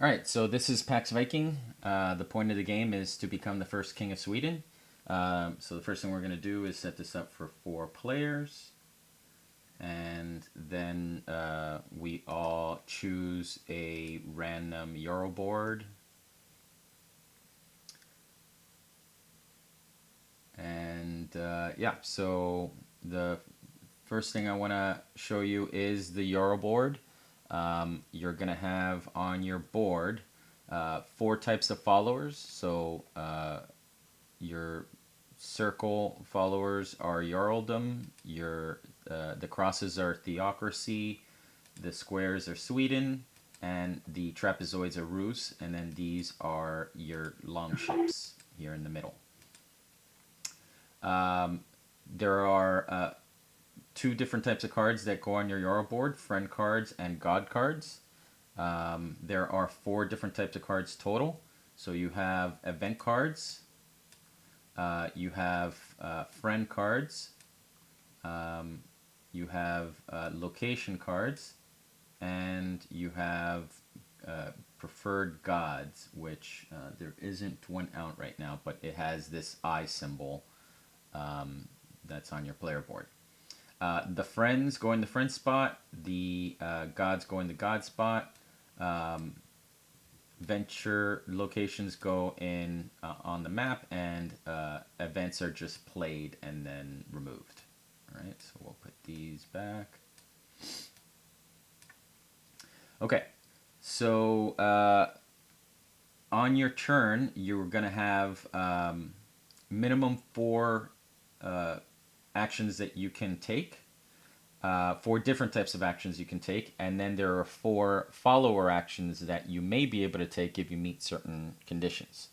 All right, so this is Pax Viking. The point of the game is to become the first king of Sweden. So the first thing we're going to do is set this up for 4 players. And then we all choose a random Euro board. And yeah, so the first thing I want to show you is the Euro board. You're going to have on your board 4 types of followers. So your circle followers are Jarldom, the crosses are Theocracy, the squares are Sweden, and the trapezoids are Rus, and then these are your longships here in the middle. There are 2 different types of cards that go on your Euro board, friend cards and god cards. There are 4 different types of cards total. So you have event cards, you have friend cards, you have location cards, and you have preferred gods, which there isn't one out right now, but it has this eye symbol that's on your player board. The friends go in the friend spot, the gods go in the god spot, venture locations go in on the map, and events are just played and then removed. All right, so we'll put these back. Okay, so on your turn, you're going to have minimum 4 actions that you can take. 4 different types of actions you can take, and then there are 4 follower actions that you may be able to take if you meet certain conditions.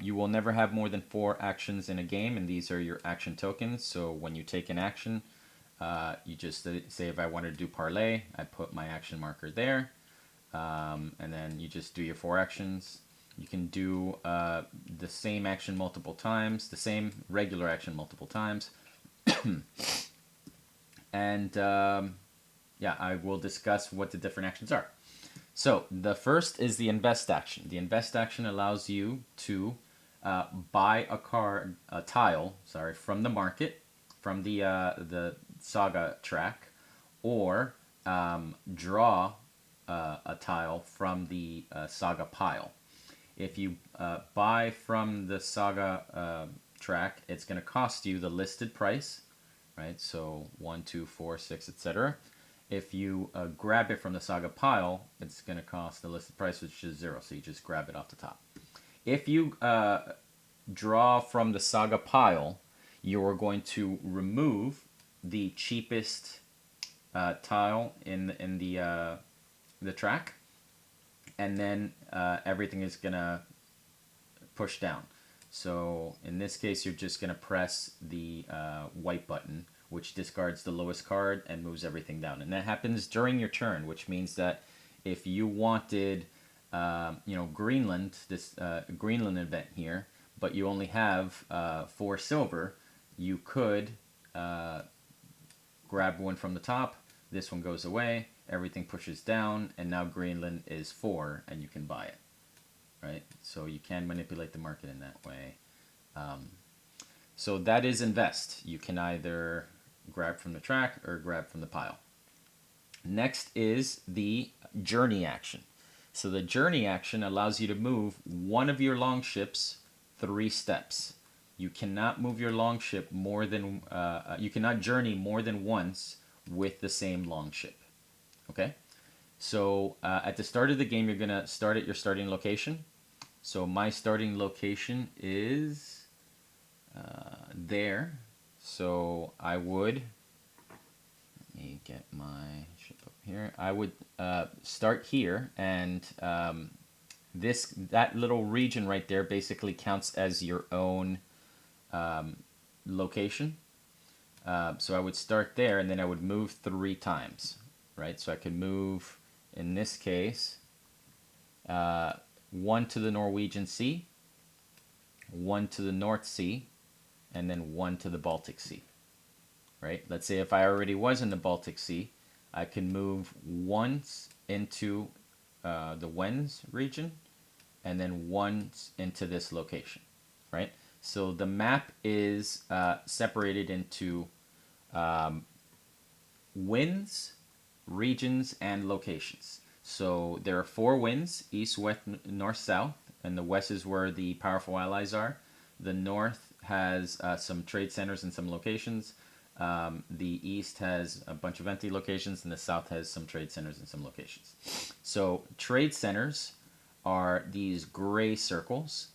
You will never have more than 4 actions in a game, and these are your action tokens. So when you take an action, you just say, if I wanted to do parlay, I put my action marker there, and then you just do your 4 actions. You can do the same action multiple times, the same regular action multiple times. And yeah, I will discuss what the different actions are. So the first is the invest action. The invest action allows you to buy a tile, from the market, from the saga track, or draw a tile from the saga pile. If you buy from the saga track, it's going to cost you the listed price, right? So 1, 2, 4, 6, etc. If you grab it from the saga pile, it's going to cost the listed price, which is 0. So you just grab it off the top. If you draw from the saga pile, you are going to remove the cheapest tile in the track, and then everything is going to push down. So in this case, you're just going to press the white button, which discards the lowest card and moves everything down. And that happens during your turn, which means that if you wanted, Greenland, this Greenland event here, but you only have 4 silver, you could grab one from the top. This one goes away. Everything pushes down, and now Greenland is 4, and you can buy it. Right? So you can manipulate the market in that way. So that is invest. You can either grab from the track or grab from the pile. Next is the journey action. So the journey action allows you to move one of your longships 3 steps. You cannot move your longship you cannot journey more than once with the same longship. Okay? So at the start of the game, you're going to start at your starting location. So my starting location is there. So I would, let me get my ship up here. I would start here, and that little region right there basically counts as your own location. So I would start there, and then I would move 3 times, right? So I could move, in this case, 1 to the Norwegian Sea, 1 to the North Sea, and then 1 to the Baltic Sea, right? Let's say if I already was in the Baltic Sea, I can move once into the Wens region, and then one into this location, right? So the map is separated into winds, regions, and locations. So there are four winds: east, west, north, south, and the west is where the powerful allies are. The north has some trade centers and some locations. The east has a bunch of empty locations, and the south has some trade centers and some locations. So trade centers are these gray circles,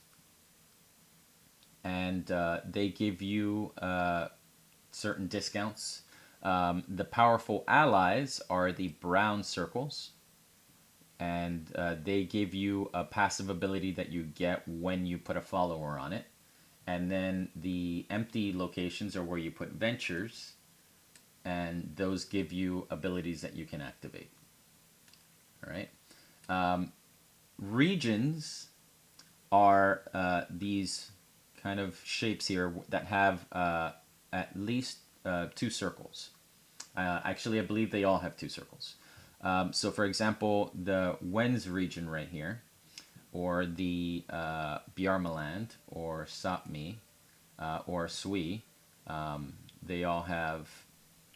and they give you certain discounts. The powerful allies are the brown circles, and they give you a passive ability that you get when you put a follower on it. And then the empty locations are where you put ventures, and those give you abilities that you can activate. All right. Regions are these kind of shapes here that have at least two circles. Actually, I believe they all have two circles. So, for example, the Wens region right here, or the Bjarmaland, or Sapmi, or Sui, they all have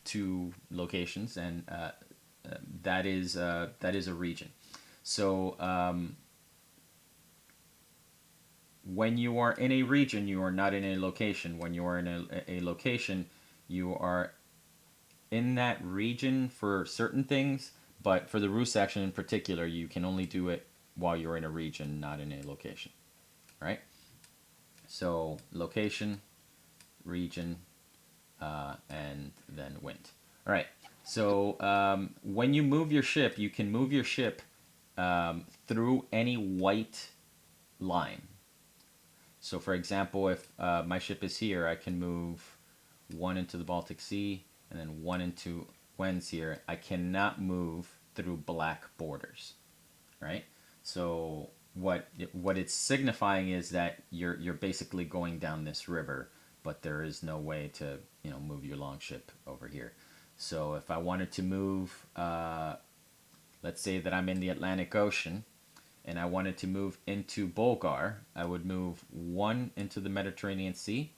two locations, and that is a region. So when you are in a region, you are not in a location. When you are in a location, you are in that region for certain things, but for the roost action in particular, you can only do it while you're in a region, not in a location. Right? So location, region, and then wind. All right. So when you move your ship, you can move your ship through any white line. So, for example, if my ship is here, I can move one into the Baltic Sea and then one into Wens here. I cannot move through black borders, right? So what it's signifying is that you're basically going down this river, but there is no way to move your longship over here. So if I wanted to move, let's say that I'm in the Atlantic Ocean, and I wanted to move into Bulgar, I would move one into the Mediterranean Sea.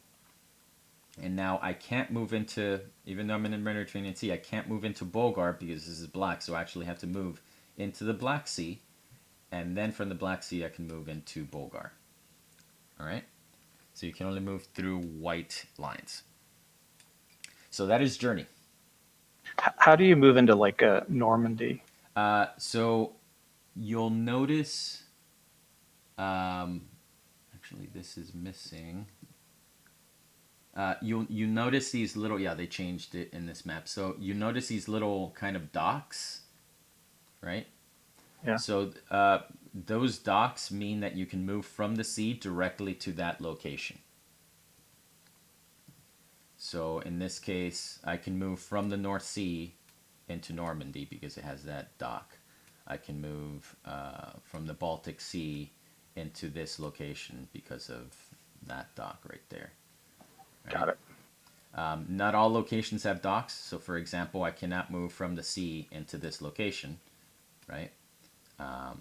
And now I can't move into, even though I'm in the Mediterranean Sea, I can't move into Bulgar because this is black. So I actually have to move into the Black Sea. And then from the Black Sea, I can move into Bulgar. All right? So you can only move through white lines. So that is Journey. How do you move into like a Normandy? So you'll notice, actually this is missing. You notice these little, yeah, they changed it in this map. So you notice these little kind of docks, right? Yeah, So those docks mean that you can move from the sea directly to that location. So in this case, I can move from the North Sea into Normandy because it has that dock. I can move from the Baltic Sea into this location because of that dock right there. Right? got it. Not all locations have docks. So, for example, I cannot move from the sea into this location, right? I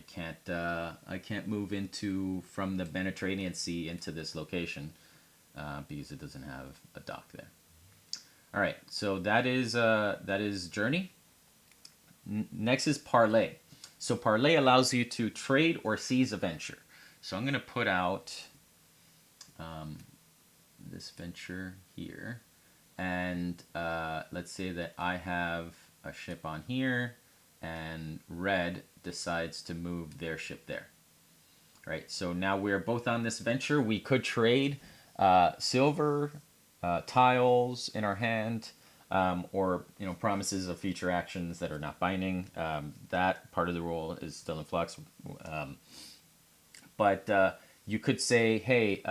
can't move into from the Mediterranean Sea into this location because it doesn't have a dock there. All right, so that is Journey. Next is Parlay. So Parlay allows you to trade or seize a venture. So I'm going to put out this venture here, and let's say that I have a ship on here, and Red decides to move their ship there. Right. So now we're both on this venture. We could trade silver, tiles in our hand, or promises of future actions that are not binding. That part of the rule is still in flux. But you could say, hey,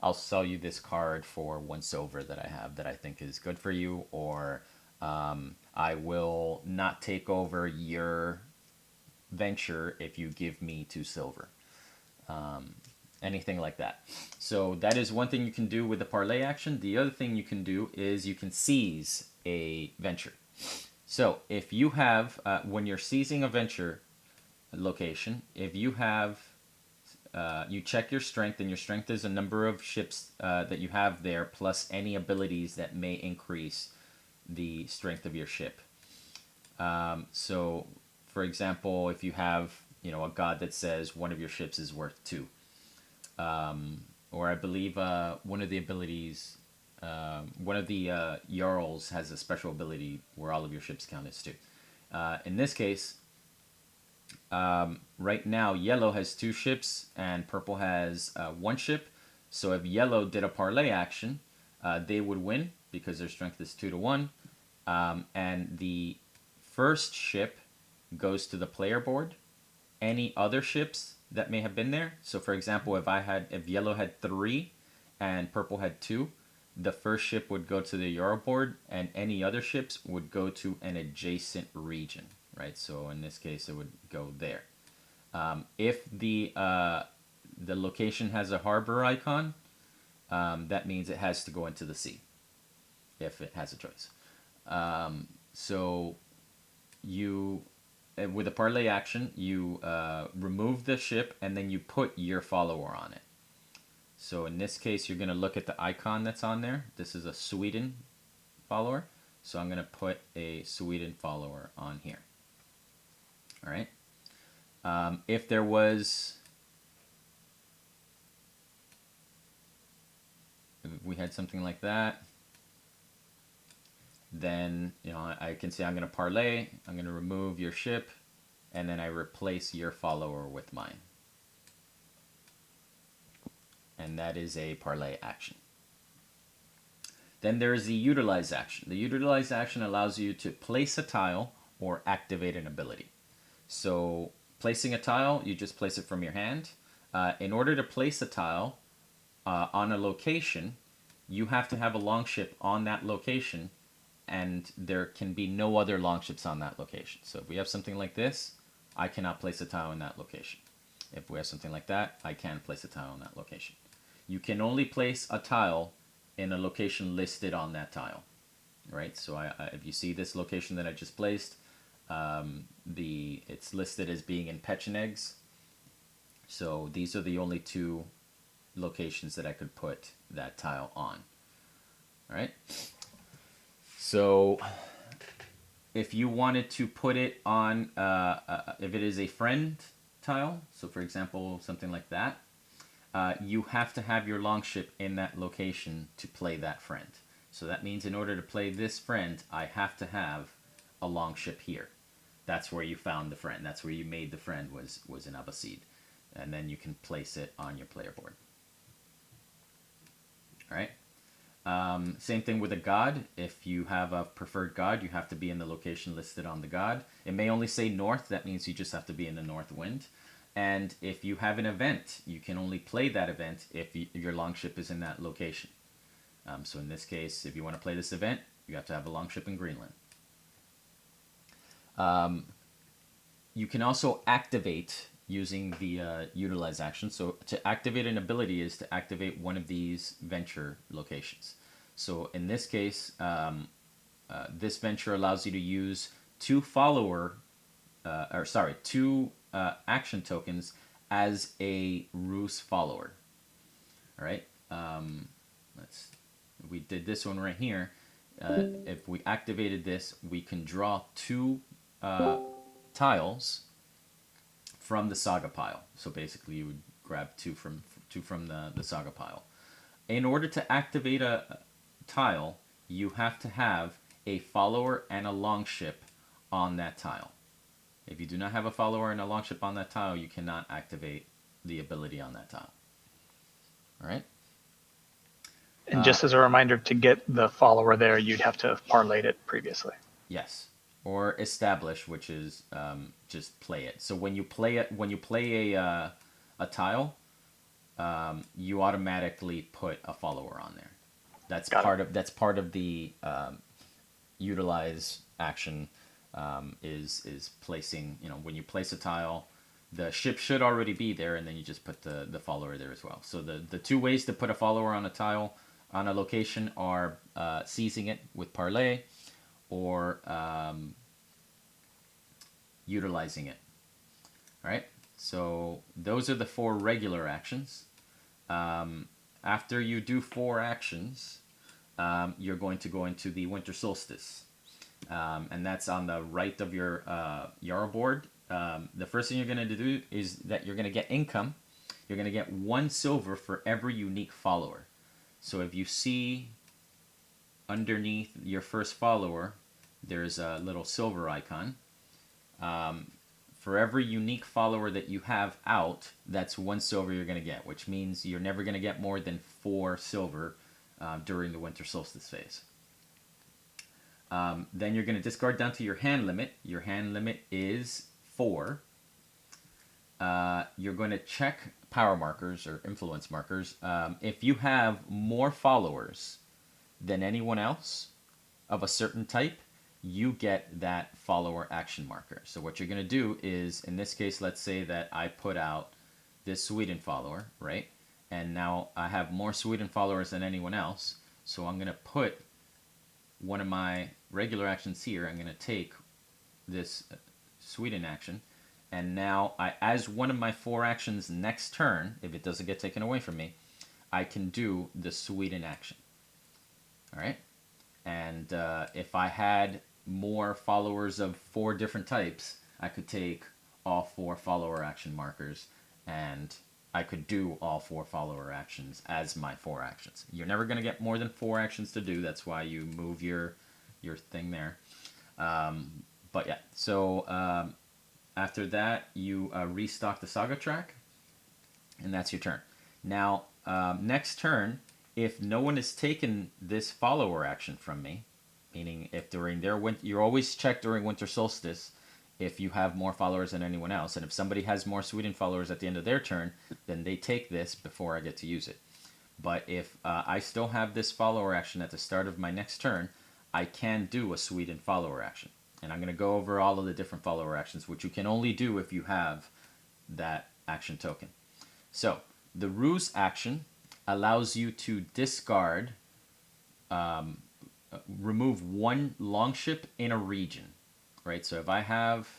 I'll sell you this card for 1 silver that I have that I think is good for you, or I will not take over your venture if you give me 2 silver. Anything like that. So that is one thing you can do with the parlay action. The other thing you can do is you can seize a venture. So if you have, when you're seizing a venture location, if you have, you check your strength, and your strength is a number of ships that you have there, plus any abilities that may increase the strength of your ship. So, for example, if you have, a god that says one of your ships is worth two, or I believe one of the abilities, one of the Jarls has a special ability where all of your ships count as two. In this case, right now, yellow has two ships and purple has one ship. So if yellow did a parlay action, they would win because their strength is 2-1. And the first ship goes to the player board. Any other ships that may have been there. So for example, if yellow had 3 and purple had 2, the first ship would go to the Euro board, and any other ships would go to an adjacent region, right? So in this case, it would go there. If the location has a harbor icon, that means it has to go into the sea if it has a choice. So you, with a parlay action, you remove the ship and then you put your follower on it. So in this case, you're going to look at the icon that's on there. This is a Sweden follower. So I'm going to put a Sweden follower on here. All right. If there was, if we had something like that, then I can say I'm going to parlay. I'm going to remove your ship, and then I replace your follower with mine. And that is a parlay action. Then there is the utilize action. The utilize action allows you to place a tile or activate an ability. So placing a tile, you just place it from your hand. In order to place a tile on a location, you have to have a longship on that location, and there can be no other longships on that location. So if we have something like this, I cannot place a tile in that location. If we have something like that, I can place a tile in that location. You can only place a tile in a location listed on that tile, right? So if you see this location that I just placed, it's listed as being in Pechenegs. So these are the only 2 locations that I could put that tile on. All right. So if you wanted to put it on, if it is a friend tile, so for example, something like that, you have to have your longship in that location to play that friend. So that means in order to play this friend, I have to have a longship here. That's where you found the friend. That's where you made the friend, was in Abbasid. And then you can place it on your player board. All right. Same thing with a god. If you have a preferred god, you have to be in the location listed on the god. It may only say north. That means you just have to be in the north wind. And if you have an event, you can only play that event if your longship is in that location. So in this case, if you want to play this event, you have to have a longship in Greenland. You can also activate using the utilize action. So to activate an ability is to activate one of these venture locations. So in this case, this venture allows you to use 2 action tokens as a ruse follower. All right. We did this one right here. If we activated this, we can draw 2 tiles from the saga pile. So basically, you would grab two from the saga pile. In order to activate a tile, you have to have a follower and a longship on that tile. If you do not have a follower and a longship on that tile, you cannot activate the ability on that tile. All right. And just as a reminder, to get the follower there, you'd have to have parlayed it previously. Yes. Or establish, which is just play it. So when you play a tile, you automatically put a follower on there. That's part of the utilize action. Is placing, when you place a tile, the ship should already be there, and then you just put the follower there as well. So the 2 ways to put a follower on a tile on a location are seizing it with parlay, or utilizing it. All right, so those are the 4 regular actions. After you do 4 actions, you're going to go into the winter solstice. And that's on the right of your Yarrow board. The first thing you're going to do is that you're going to get income. You're going to get 1 silver for every unique follower. So if you see underneath your first follower, there's a little silver icon. For every unique follower that you have out, that's 1 silver you're going to get, which means you're never going to get more than 4 silver during the winter solstice phase. Then you're going to discard down to your hand limit. Your hand limit is 4. You're going to check power markers or influence markers. If you have more followers than anyone else of a certain type, you get that follower action marker. So what you're going to do is, in this case, let's say that I put out this Sweden follower, right? And now I have more Sweden followers than anyone else. So I'm going to put one of my regular actions here. I'm going to take this Sweden action. And now, as one of my 4 actions next turn, if it doesn't get taken away from me, I can do the Sweden action. All right? And if I had more followers of 4 different types, I could take all 4 follower action markers, and I could do all 4 follower actions as my 4 actions. You're never going to get more than 4 actions to do. That's why you move your thing there. But yeah, so after that, you restock the saga track, and that's your turn. Now, next turn, if no one has taken this follower action from me, meaning if during their winter, you always check during winter solstice if you have more followers than anyone else, and if somebody has more Sweden followers at the end of their turn, then they take this before I get to use it. But if I still have this follower action at the start of my next turn, I can do a Sweden follower action. And I'm going to go over all of the different follower actions, which you can only do if you have that action token. So, the ruse action allows you to discard, remove 1 longship in a region, right? So if I have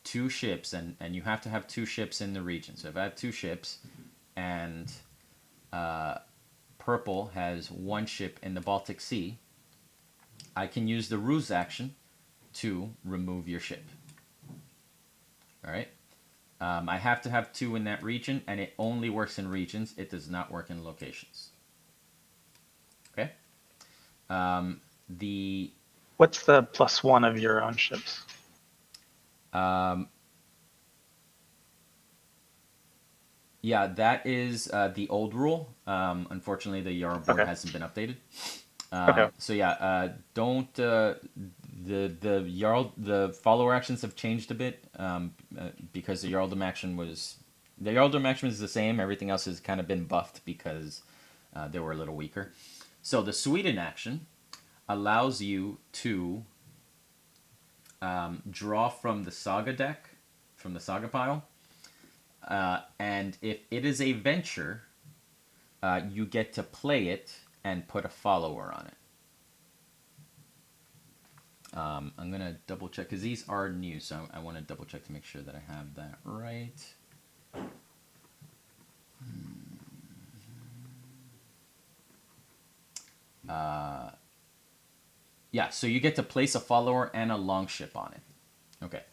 2 ships, and you have to have 2 ships in the region. So if I have 2 ships, and purple has 1 ship in the Baltic Sea, I can use the ruse action to remove your ship. All right? I have to have 2 in that region, and it only works in regions. It does not work in locations. Okay? What's the +1 of your own ships? Yeah, that is the old rule. Unfortunately, the Yarrow board hasn't been updated. So yeah, don't the follower actions have changed a bit because the Jarldom action is the same. Everything else has kind of been buffed because they were a little weaker. So the Sweden action allows you to draw from the saga deck, from the saga pile, and if it is a venture, you get to play it and put a follower on it. I'm going to double check because these are new, so I want to double check to make sure that I have that right. Yeah, so you get to place a follower and a longship on it. Okay.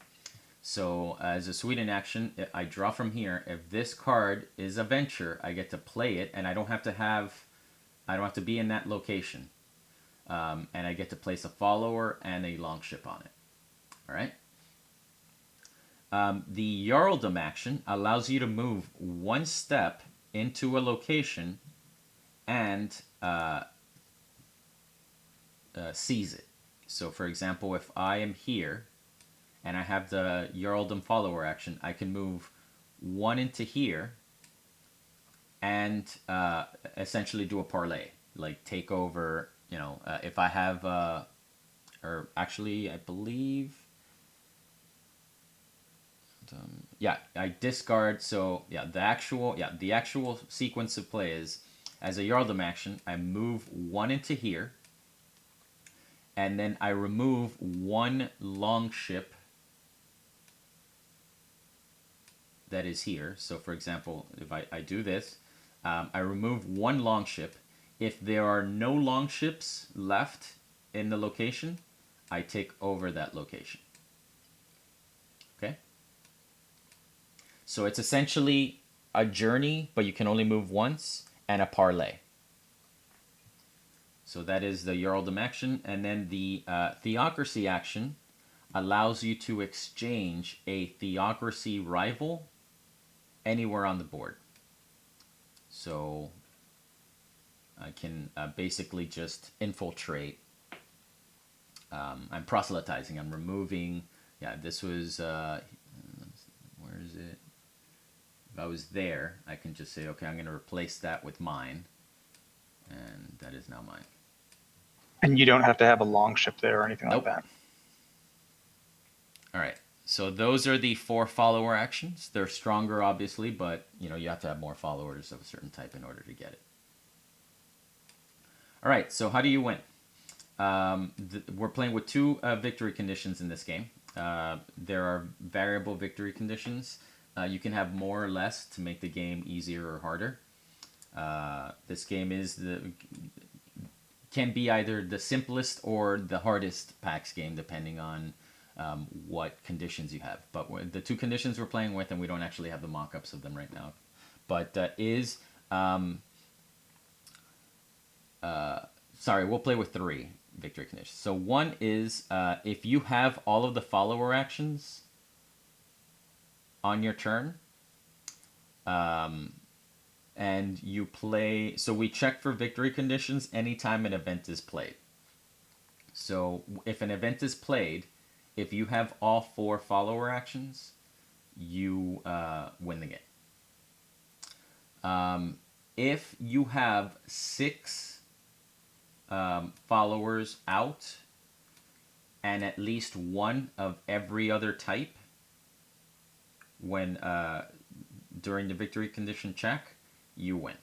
So as a Sweden action, I draw from here. If this card is a venture, I get to play it, and I don't have to be in that location. And I get to place a follower and a longship on it. All right. The Jarldom action allows you to move 1 step into a location and seize it. So, for example, if I am here and I have the Jarldom follower action, I can move 1 into here and essentially do a parlay, like take over. You know, if I have, or actually, I believe, yeah, I discard. So yeah, the actual sequence of play is, as a Jarldom action, I move 1 into here, and then I remove 1 longship that is here. So, for example, if I do this, I remove one longship. If there are no longships left in the location, I take over that location. Okay? So it's essentially a journey, but you can only move once, and a parlay. So that is the Earldom action. And then the Theocracy action allows you to exchange a Theocracy rival anywhere on the board. So I can basically just infiltrate. I'm proselytizing. I'm removing. Yeah, this was. Where is it? If I was there, I can just say, okay, I'm going to replace that with mine. And that is now mine. And you don't have to have a long ship there or anything Nope. like that. All right. So those are the 4 follower actions. They're stronger, obviously, but you have to have more followers of a certain type in order to get it. All right. So how do you win? We're playing with 2 victory conditions in this game. There are variable victory conditions. You can have more or less to make the game easier or harder. This game can be either the simplest or the hardest PAX game, depending on what conditions you have. But the 2 conditions we're playing with, and we don't actually have the mock-ups of them right now, but sorry, we'll play with 3 victory conditions. So one is if you have all of the follower actions on your turn, and you play. So we check for victory conditions anytime an event is played. So if an event is played, if you have all 4 follower actions, you win the game. If you have 6 followers out and at least 1 of every other type when during the victory condition check, you win.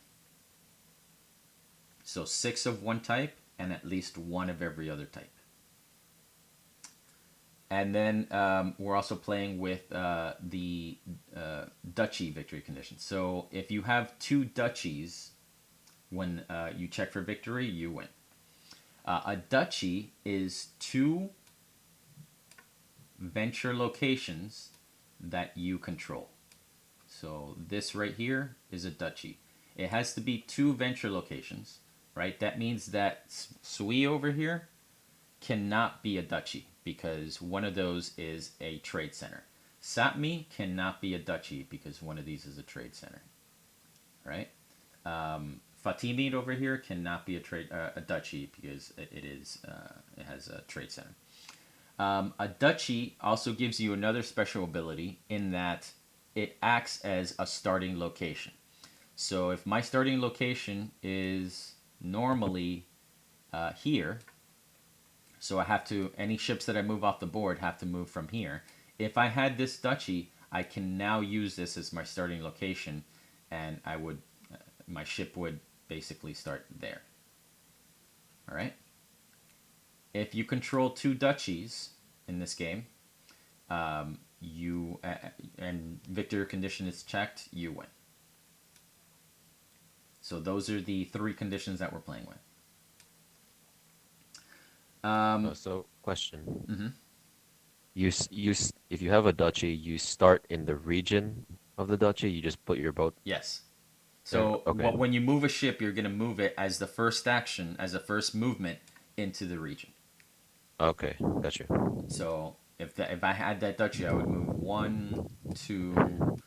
So 6 of one type and at least 1 of every other type. And then we're also playing with the duchy victory condition. So if you have 2 duchies when you check for victory, you win. A duchy is 2 venture locations that you control. So this right here is a duchy. It has to be 2 venture locations, right? That means that Sui over here cannot be a duchy because one of those is a trade center. Sapmi cannot be a duchy because one of these is a trade center, right? Fatimid over here cannot be a duchy because it has a trade center. A duchy also gives you another special ability in that it acts as a starting location. So if my starting location is normally here, so I have to, any ships that I move off the board have to move from here. If I had this duchy, I can now use this as my starting location, and my ship would basically start there. All right. If you control 2 duchies in this game, and victory condition is checked, you win. So those are the 3 conditions that we're playing with. So question. Mm-hmm. If you have a duchy, you start in the region of the duchy. You just put your boat Yes. there. So Okay. when you move a ship, you're going to move it as the first action, as a first movement into the region. Okay, got you. So if I had that duchy, I would move 1, 2,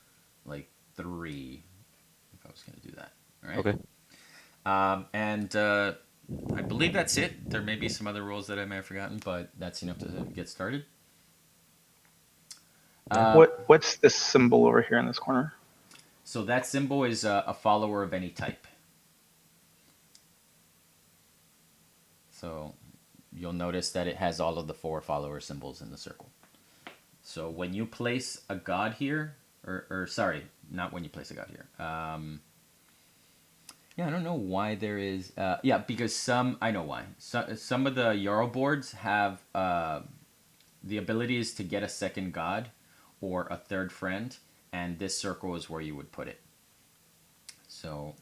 like 3, if I was going to do that. All right. Okay. And I believe that's it. There may be some other rules that I may have forgotten, but that's enough to get started. What's this symbol over here in this corner? So that symbol is a follower of any type. So you'll notice that it has all of the 4 follower symbols in the circle. So when you place a god here, or sorry, not when you place a god here. Yeah, I don't know why there is. Yeah, because I know why. Some of the Yarrow boards have the abilities to get a second god or a third friend, and this circle is where you would put it. So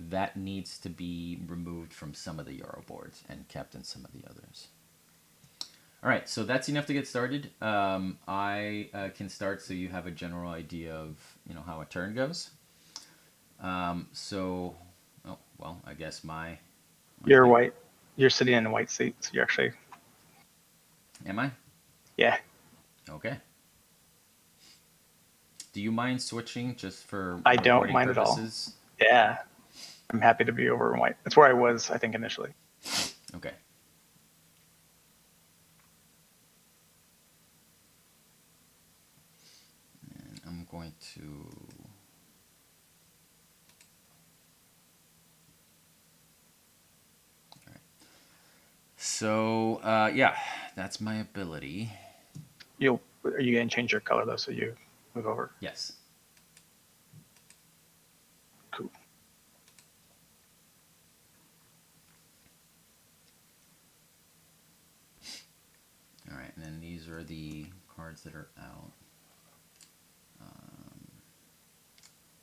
that needs to be removed from some of the Euro boards and kept in some of the others. All right, so that's enough to get started. I can start so you have a general idea of how a turn goes. So, oh well, I guess my You're thing. white. You're sitting in a white seat, so you're actually, Am I? yeah. Okay. Do you mind switching just for I don't recording mind at all. purposes? Yeah. I'm happy to be over in white. That's where I was, I think, initially. Okay. And I'm going to. All right. So yeah, that's my ability. Are you going to change your color, though, so you move over? Yes. Cool. All right, and then these are the cards that are out.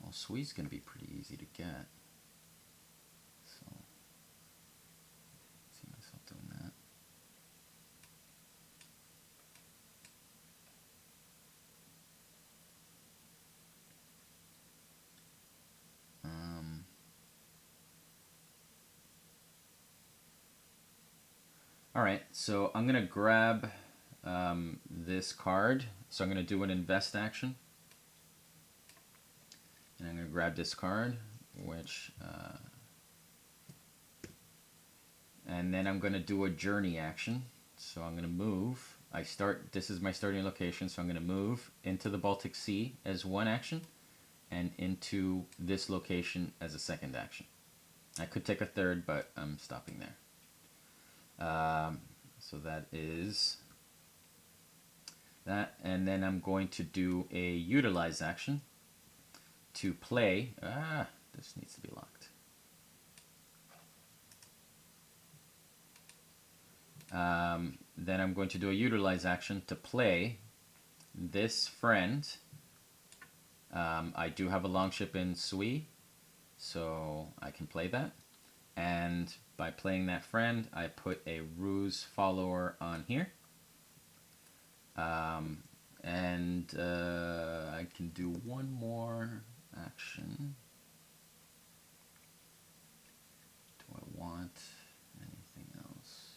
Well, Sui's going to be pretty easy to get. So, see myself doing that. All right, so I'm going to grab this card. So I'm going to do an invest action. And I'm going to grab this card, which... and then I'm going to do a journey action. So I'm going to move. This is my starting location, so I'm going to move into the Baltic Sea as one action and into this location as a second action. I could take a third, but I'm stopping there. So that is that. And then I'm going to do a utilize action to play. This needs to be locked. Then I'm going to do a utilize action to play this friend. I do have a longship in Sui, so I can play that. And by playing that friend, I put a ruse follower on here. And I can do one more action. Do I want anything else?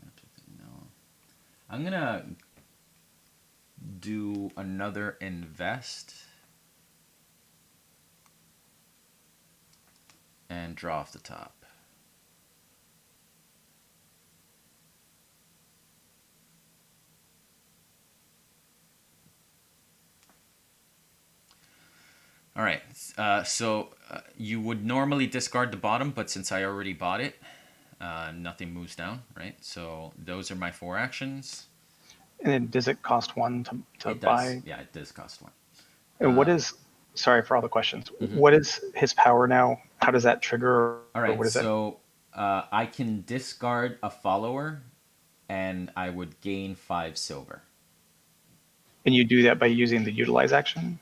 I don't think no. I'm gonna do another invest and draw off the top. All right, so you would normally discard the bottom, but since I already bought it, nothing moves down, right? So those are my 4 actions. And then does it cost one to It does. buy? Yeah, it does cost 1. And what is, sorry for all the questions, Mm-hmm. what is his power now? How does that trigger? All or right, what is it? so I can discard a follower, and I would gain 5 silver. And you do that by using the utilize action?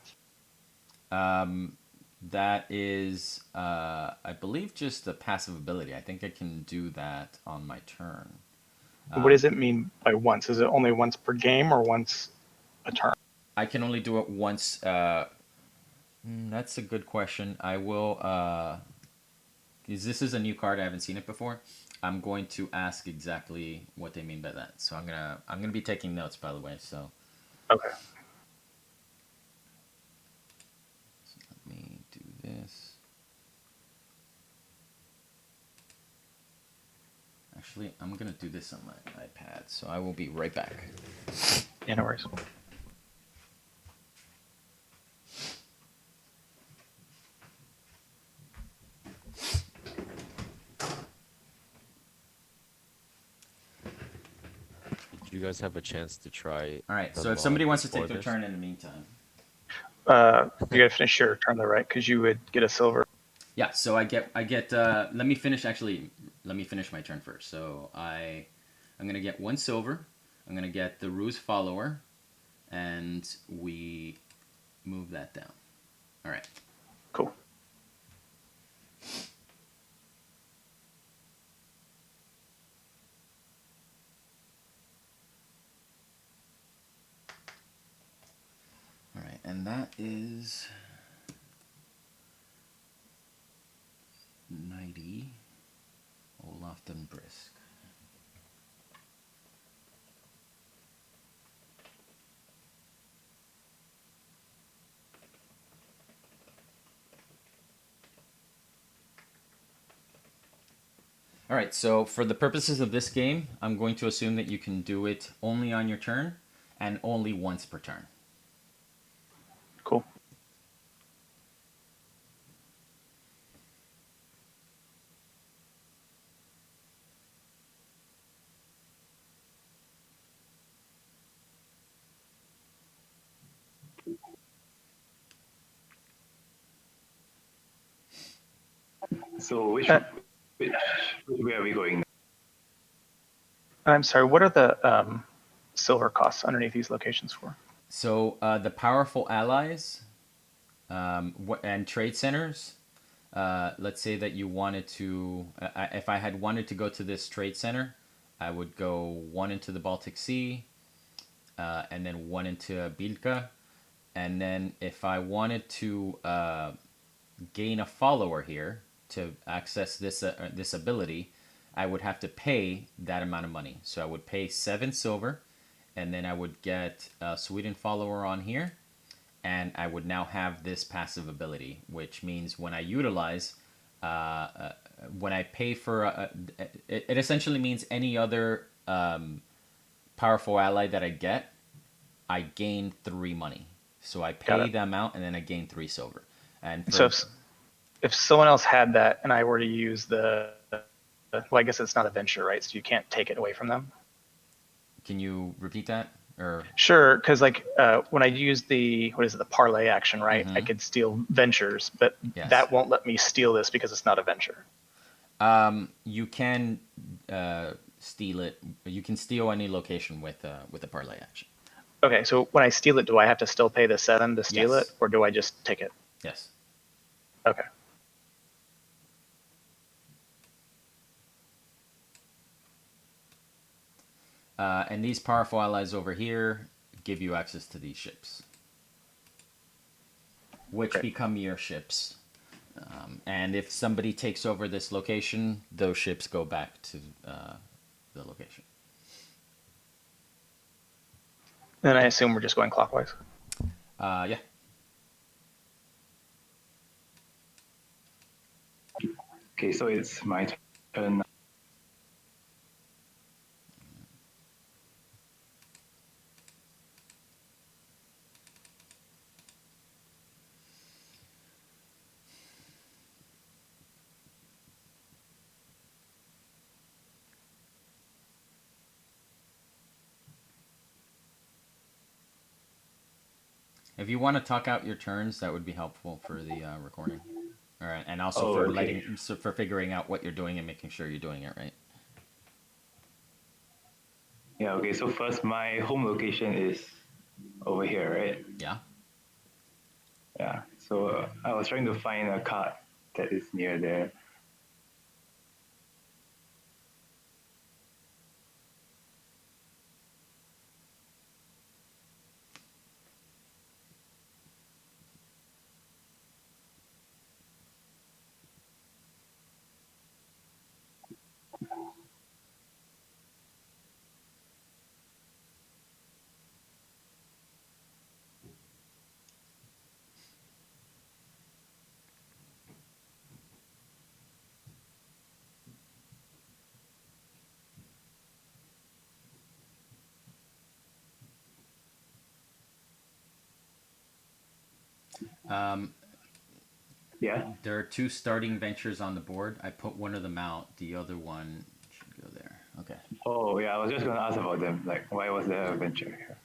That is, I believe, just a passive ability. I think I can do that on my turn. What does it mean by once? Is it only once per game or once a turn? I can only do it once. That's a good question. I will, because this is a new card. I haven't seen it before. I'm going to ask exactly what they mean by that. So I'm gonna be taking notes, by the way. So Okay. let me do this. Actually, I'm gonna do this on my iPad. So I will be right back. Yeah, no worries. Did you guys have a chance to try? All right. the So if mod somebody wants to before take their this? turn in the meantime. You gotta finish your turn though, right? Because you would get a silver. Yeah, so I get let me finish my turn first. So I'm gonna get 1 silver. I'm gonna get the ruse follower, and we move that down. All right. Cool. All right, and that is 90 Olafton Brisk. All right, so for the purposes of this game, I'm going to assume that you can do it only on your turn and only once per turn. Cool. So which way are we going? I'm sorry, what are the silver costs underneath these locations for? So the powerful allies and trade centers. Let's say that you wanted to. If I had wanted to go to this trade center, I would go one into the Baltic Sea, and then one into Bilka, and then if I wanted to gain a follower here to access this ability, I would have to pay that amount of money. So I would pay 7 silver, and then I would get a Sweden follower on here, and I would now have this passive ability, which means when I utilize, when I pay for, it essentially means any other powerful ally that I get, I gain 3 money. So I pay the amount, and then I gain 3 silver. And for, So if someone else had that and I were to use well, I guess it's not a venture, right? So you can't take it away from them. can you repeat that? Or Sure, because like when I use the parlay action, right? I could steal ventures, but Yes. that won't let me steal this because it's not a venture. You can steal it. You can steal any location with a parlay action. Okay, so when I steal it, do I have to still pay the 7 to steal Yes. it, or do I just take it? Yes. Okay. And these powerful allies over here give you access to these ships, which Great. become your ships. And if somebody takes over this location, those ships go back to the location. Then I assume we're just going clockwise. Yeah. Okay, so it's my turn. If you want to talk out your turns, that would be helpful for the recording. All right, and also Oh, for okay. for figuring out what you're doing and making sure you're doing it right. Yeah, okay, so first my home location is over here, right? Yeah. Yeah, so I was trying to find a card that is near there. Yeah. There are 2 starting ventures on the board. I put one of them out. The other one should go there. Okay. Oh, yeah, I was just going to ask about them. Like, why was there a venture here?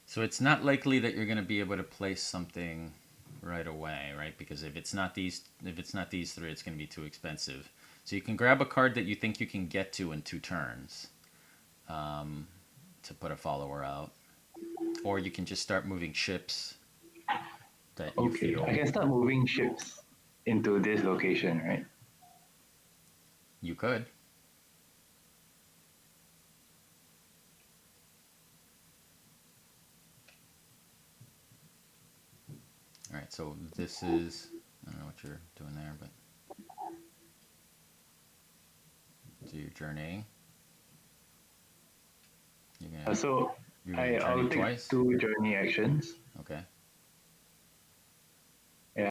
So it's not likely that you're going to be able to place something right away, right? Because if it's not these three, it's going to be too expensive. So you can grab a card that you think you can get to in 2 turns to put a follower out, or you can just start moving ships that you Okay, feel I can start moving ships into this location, right? you could. All right, so this is, I don't know what you're doing there, but do your journeying. So You're gonna journey I'll take twice. 2 journey actions. Okay. Yeah.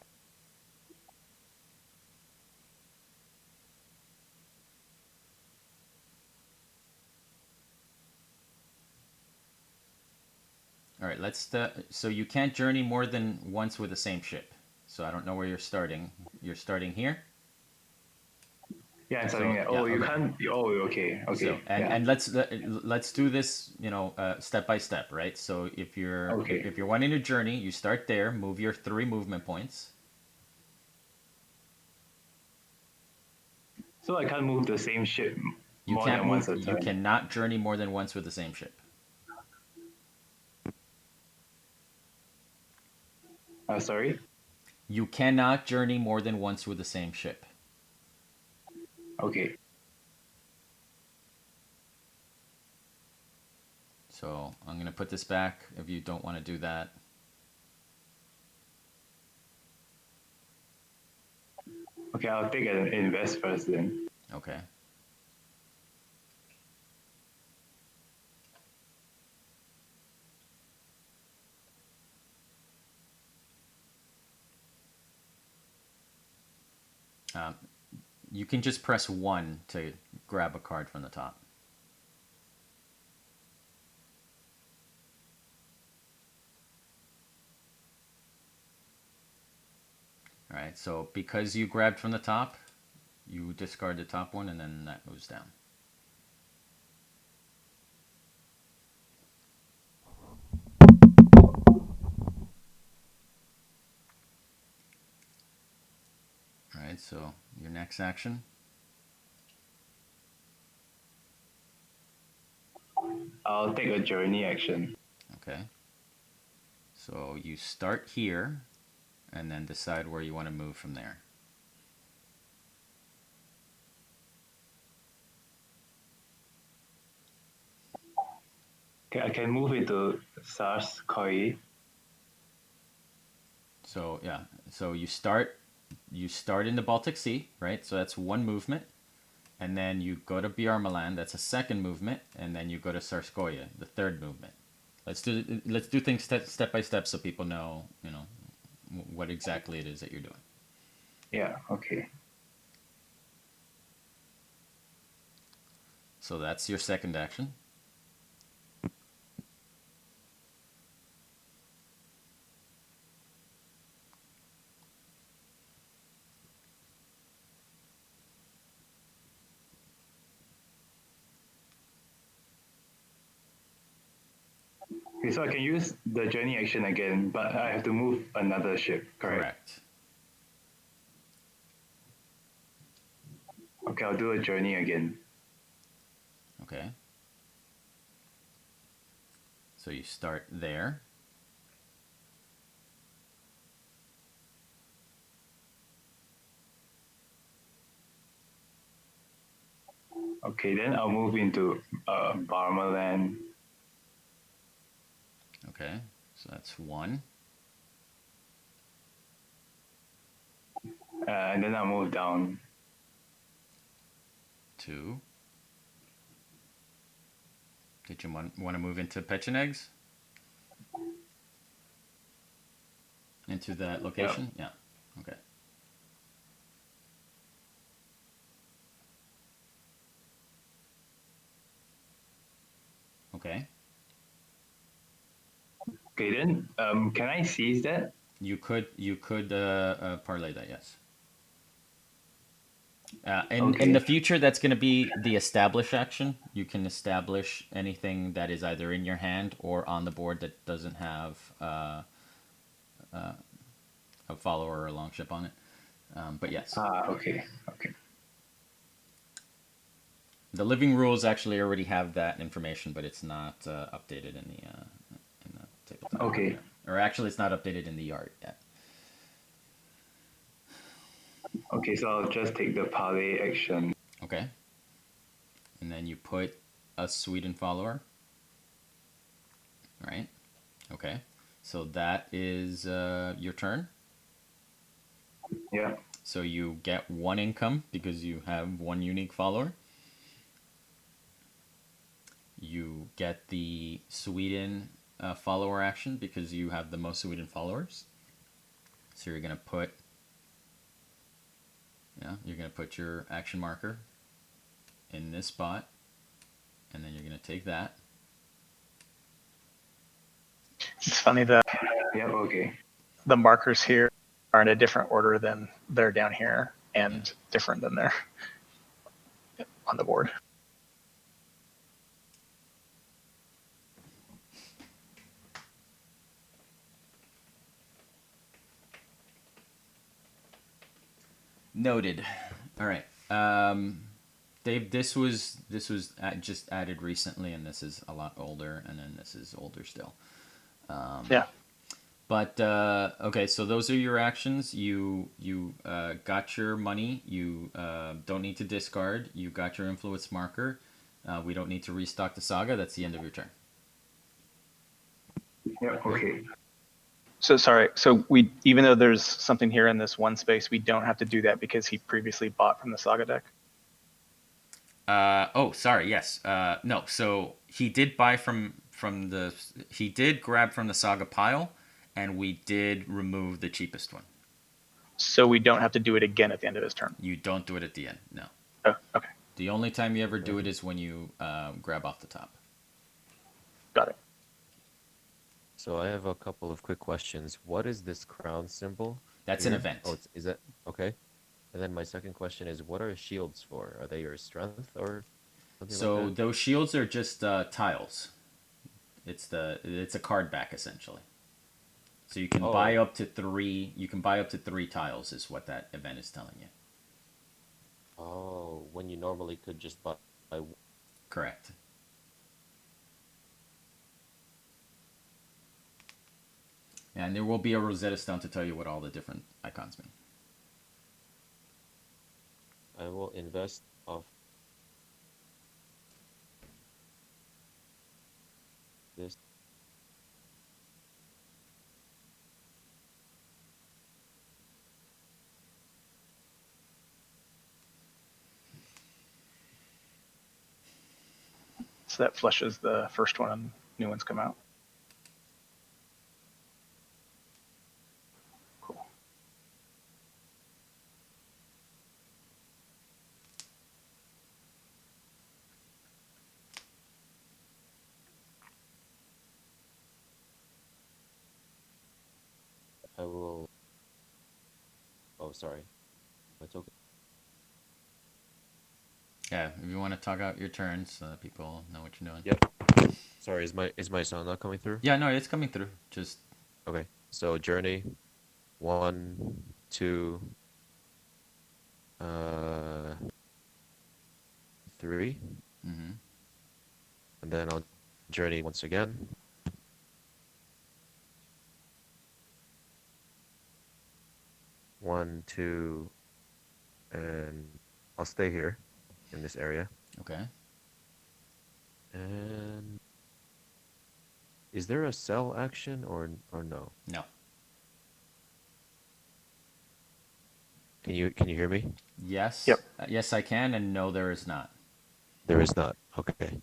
All right, so you can't journey more than once with the same ship. So I don't know where you're starting. You're starting here. Yeah, So something like, yeah, oh, you okay. can't. Oh, okay, So okay. and Yeah. and let's do this, step by step, right? So if you're Okay. if you're wanting to journey, you start there, move your 3 movement points. So I can't move the same ship more than once a You turn. cannot journey more than once with the same ship. Sorry. You cannot journey more than once with the same ship. Okay. So I'm gonna put this back if you don't want to do that. Okay, I'll take an invest first then. Okay. Um, you can just press 1 to grab a card from the top. All right, so because you grabbed from the top, you discard the top one and then that moves down. All right, so your next action. I'll take a journey action. Okay. So you start here and then decide where you want to move from there. Okay, I can move into SARS Koi. So yeah, so you start in the Baltic Sea, right? So that's 1 movement. And then you go to Bjarmaland, that's a 2nd movement, and then you go to Sarskoye, the 3rd movement. Let's do things step by step so people know, what exactly it is that you're doing. Yeah, okay. So that's your second action. Okay, so I can use the journey action again, but I have to move another ship, correct? Correct. Okay, I'll do a journey again. Okay. So you start there. Okay, then I'll move into Barmaland. Okay. So that's 1. And then I'll move down. 2. Did you want to move into Pechenegs? Into that location? Yeah. Okay. Okay. Okay, then can I seize that? You could parlay that, yes. In the future, that's going to be the establish action. You can establish anything that is either in your hand or on the board that doesn't have a follower or a long ship on it. But yes, Okay. Okay. the living rules actually already have that information, but it's not updated in the tabletop. Okay. Yet. Or actually, it's not updated in the art yet. Okay, so I'll just take the parlay action. Okay. And then you put a Sweden follower. Right. Okay. So that is your turn. Yeah. So you get one income because you have one unique follower. You get the Sweden follower action because you have the most Sweden followers. So you're gonna put, you're gonna put your action marker in this spot, and then you're gonna take that. It's funny that Yeah. Okay. the markers here are in a different order than they're down here, and different than they're on the board. Noted. All right. Dave, this was just added recently, and this is a lot older, and then this is older still. Yeah. But okay, so those are your actions. You got your money. You don't need to discard. You got your influence marker. We don't need to restock the saga. That's the end of your turn. Yeah. Okay. So sorry. So we, even though there's something here in this one space, we don't have to do that because he previously bought from the saga deck. Oh, sorry. Yes. No. So he did buy from the. He did grab from the saga pile, and we did remove the cheapest one. So we don't have to do it again at the end of his turn. You don't do it at the end. No. Oh, okay. The only time you ever do it is when you grab off the top. Got it. So I have a couple of quick questions. What is this crown symbol? That's here? an event. Oh, is that okay? And then my second question is, what are shields for? Are they your strength or something So like that? those shields are just tiles. It's a card back essentially. So you can buy Oh. up to 3. You can buy up to 3 tiles, is what that event is telling you. Oh, when you normally could just buy. Correct. And there will be a Rosetta Stone to tell you what all the different icons mean. I will invest off this. So that flushes the first one and new ones come out. Cool. I will. Oh, sorry. It's okay. Yeah, if you want to talk out your turns so that people know what you're doing. Yep. Sorry, is my sound not coming through? Yeah, no, it's coming through. Just Okay. So journey, 1, 2, 3, mm-hmm. and then I'll journey once again. 1, 2, and I'll stay here in this area. Okay. And is there a sell action or no? No. Can you hear me? Yes. Yep. Yes, I can, and no, there is not. There is not. Okay.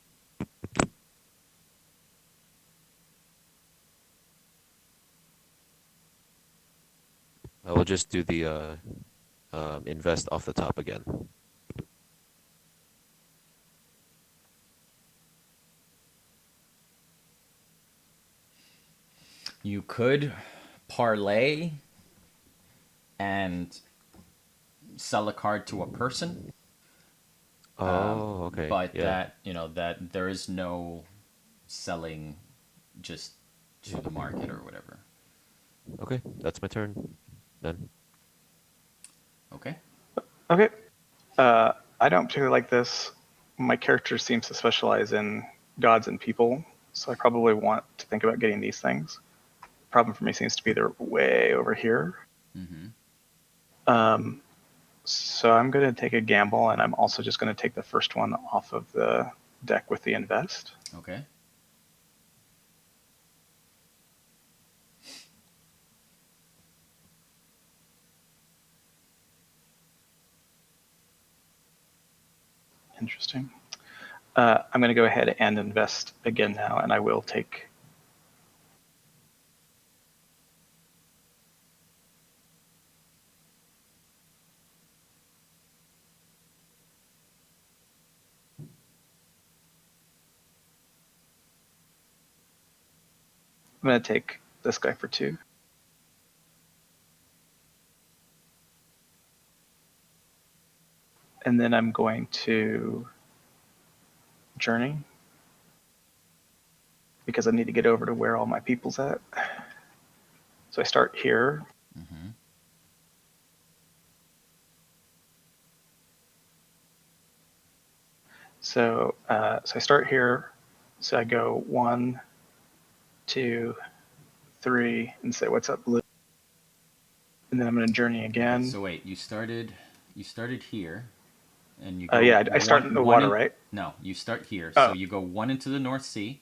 I will just do the invest off the top again. You could parlay and sell a card to a person, Oh, okay. but Yeah. that there is no selling just to the market or whatever. Okay, that's my turn. Then. Okay. Okay. I don't particularly like this. My character seems to specialize in gods and people, so I probably want to think about getting these things. Problem for me seems to be they're way over here. Mm-hmm. So I'm going to take a gamble, and I'm also just going to take the first one off of the deck with the invest. Okay. Interesting. I'm going to go ahead and invest again now, and I will take. I'm going to take this guy for 2. And then I'm going to journey because I need to get over to where all my people's at. So I start here. Mm-hmm. So I start here. So I go 1, 2, 3, and say, "What's up, Blue?" And then I'm going to journey Okay, again. so wait, you started here, and you Yeah, go I start in the water, right? No, you start here. So Oh, you go 1 into the North Sea,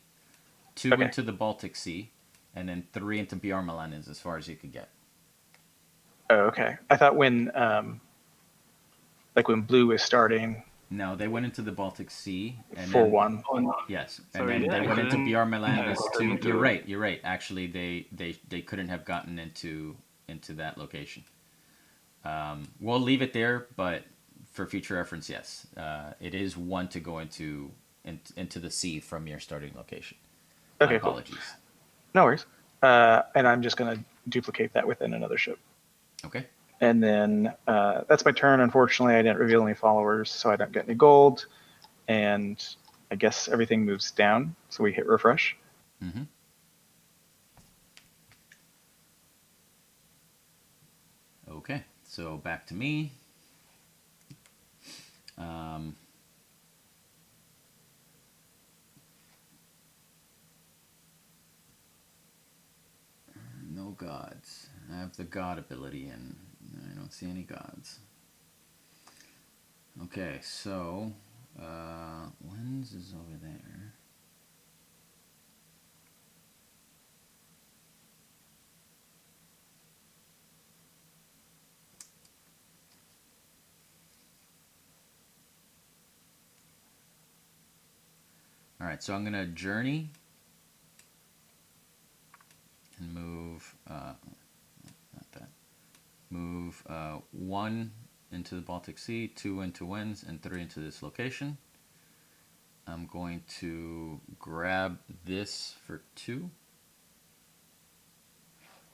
2 okay. into the Baltic Sea, and then 3 into Bjarmaland is as far as you could get. Oh, okay. I thought like when Blue was starting No, they went into the Baltic Sea, and for then 1. Oh no. yes, So and we then they didn't went into actually Bjarmaland as got 2. into You're it. right. You're right. Actually, they couldn't have gotten into that location. We'll leave it there, but for future reference, yes, it is 1 to go into the sea from your starting location. My Okay, cool. apologies. No worries. And I'm just going to duplicate that within another ship. Okay. And then that's my turn. Unfortunately, I didn't reveal any followers, so I don't get any gold. And I guess everything moves down. So we hit refresh. Mm-hmm. Okay. So back to me. Um, no gods. I have the god ability, and I don't see any gods. Okay, so lens is over there. All right, so I'm gonna journey and move. Not that. Move 1 into the Baltic Sea, 2 into winds, and 3 into this location. I'm going to grab this for 2.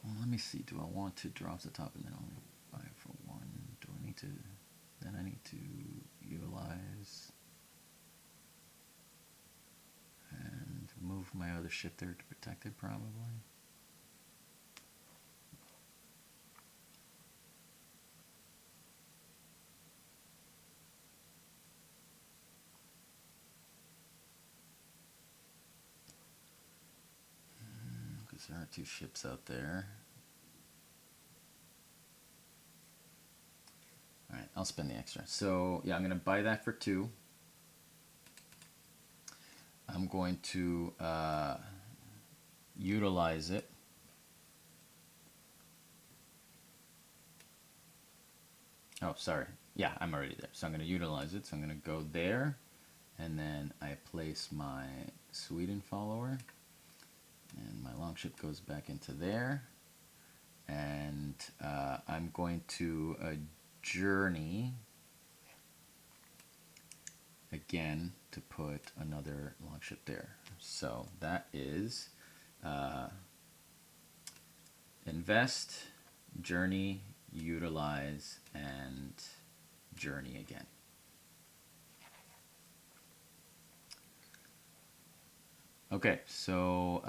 Well, let me see. Do I want to draw off the top and then only buy it for 1? Do I need to? Then I need to utilize and move my other ship there to protect it, probably. Because there are 2 ships out there. Alright, I'll spend the extra. So, yeah, I'm going to buy that for 2. I'm going to utilize it. Oh, sorry. Yeah, I'm already there. So I'm going to utilize it. So I'm going to go there. And then I place my Sweden follower. And my longship goes back into there. And I'm going to journey again to put another longship there. So that is invest, journey, utilize, and journey again. Okay, so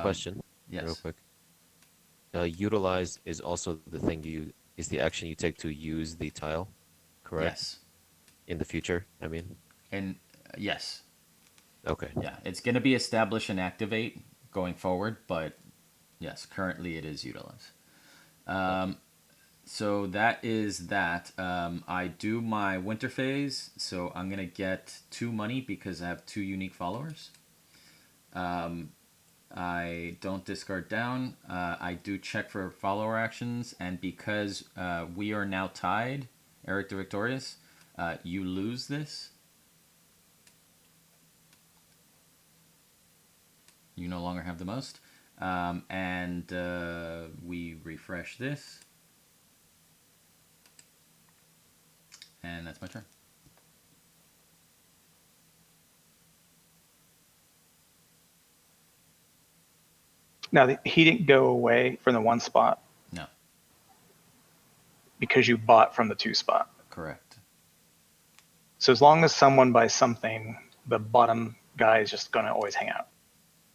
Question, real yes, quick. Utilize is also the thing is the action you take to use the tile, correct? yes, In the future, I mean. and yes, Okay. yeah. It's going to be establish and activate going forward, but yes, currently it is utilize. Got you. So that is that. I do my winter phase, so I'm gonna get 2 money because I have 2 unique followers. I don't discard down. I do check for follower actions, and because we are now tied, Eric the Victorious, you lose this. You no longer have the most. And we refresh this, and that's my turn. Now, he didn't go away from the one spot No, because you bought from the 2 spot. correct. So as long as someone buys something, the bottom guy is just going to always hang out.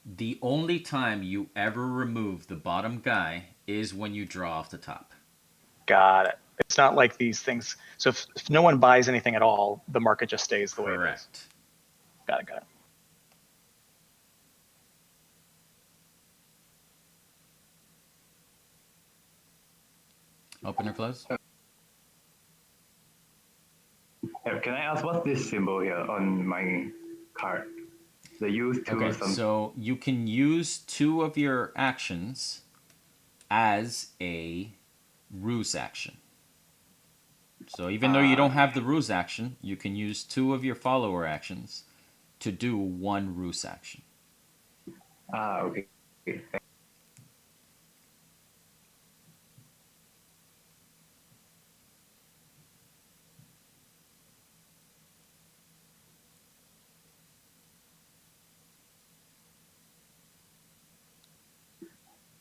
The only time you ever remove the bottom guy is when you draw off the top. Got it. It's not like these things. So if no one buys anything at all, the market just stays the way it is. Correct. Got it. Got it. Open or close? Yeah, can I ask what's this symbol here on my card? The use to Okay, some. so you can use 2 of your actions as a ruse action. So even though you don't have the ruse action, you can use 2 of your follower actions to do 1 ruse action. Okay. Okay.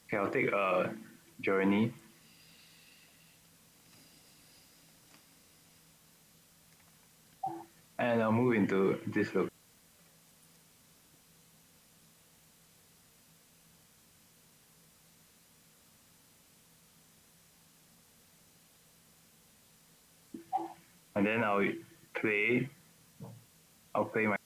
Okay, I'll take a journey. And I'll move into this look. And then play. I'll play my.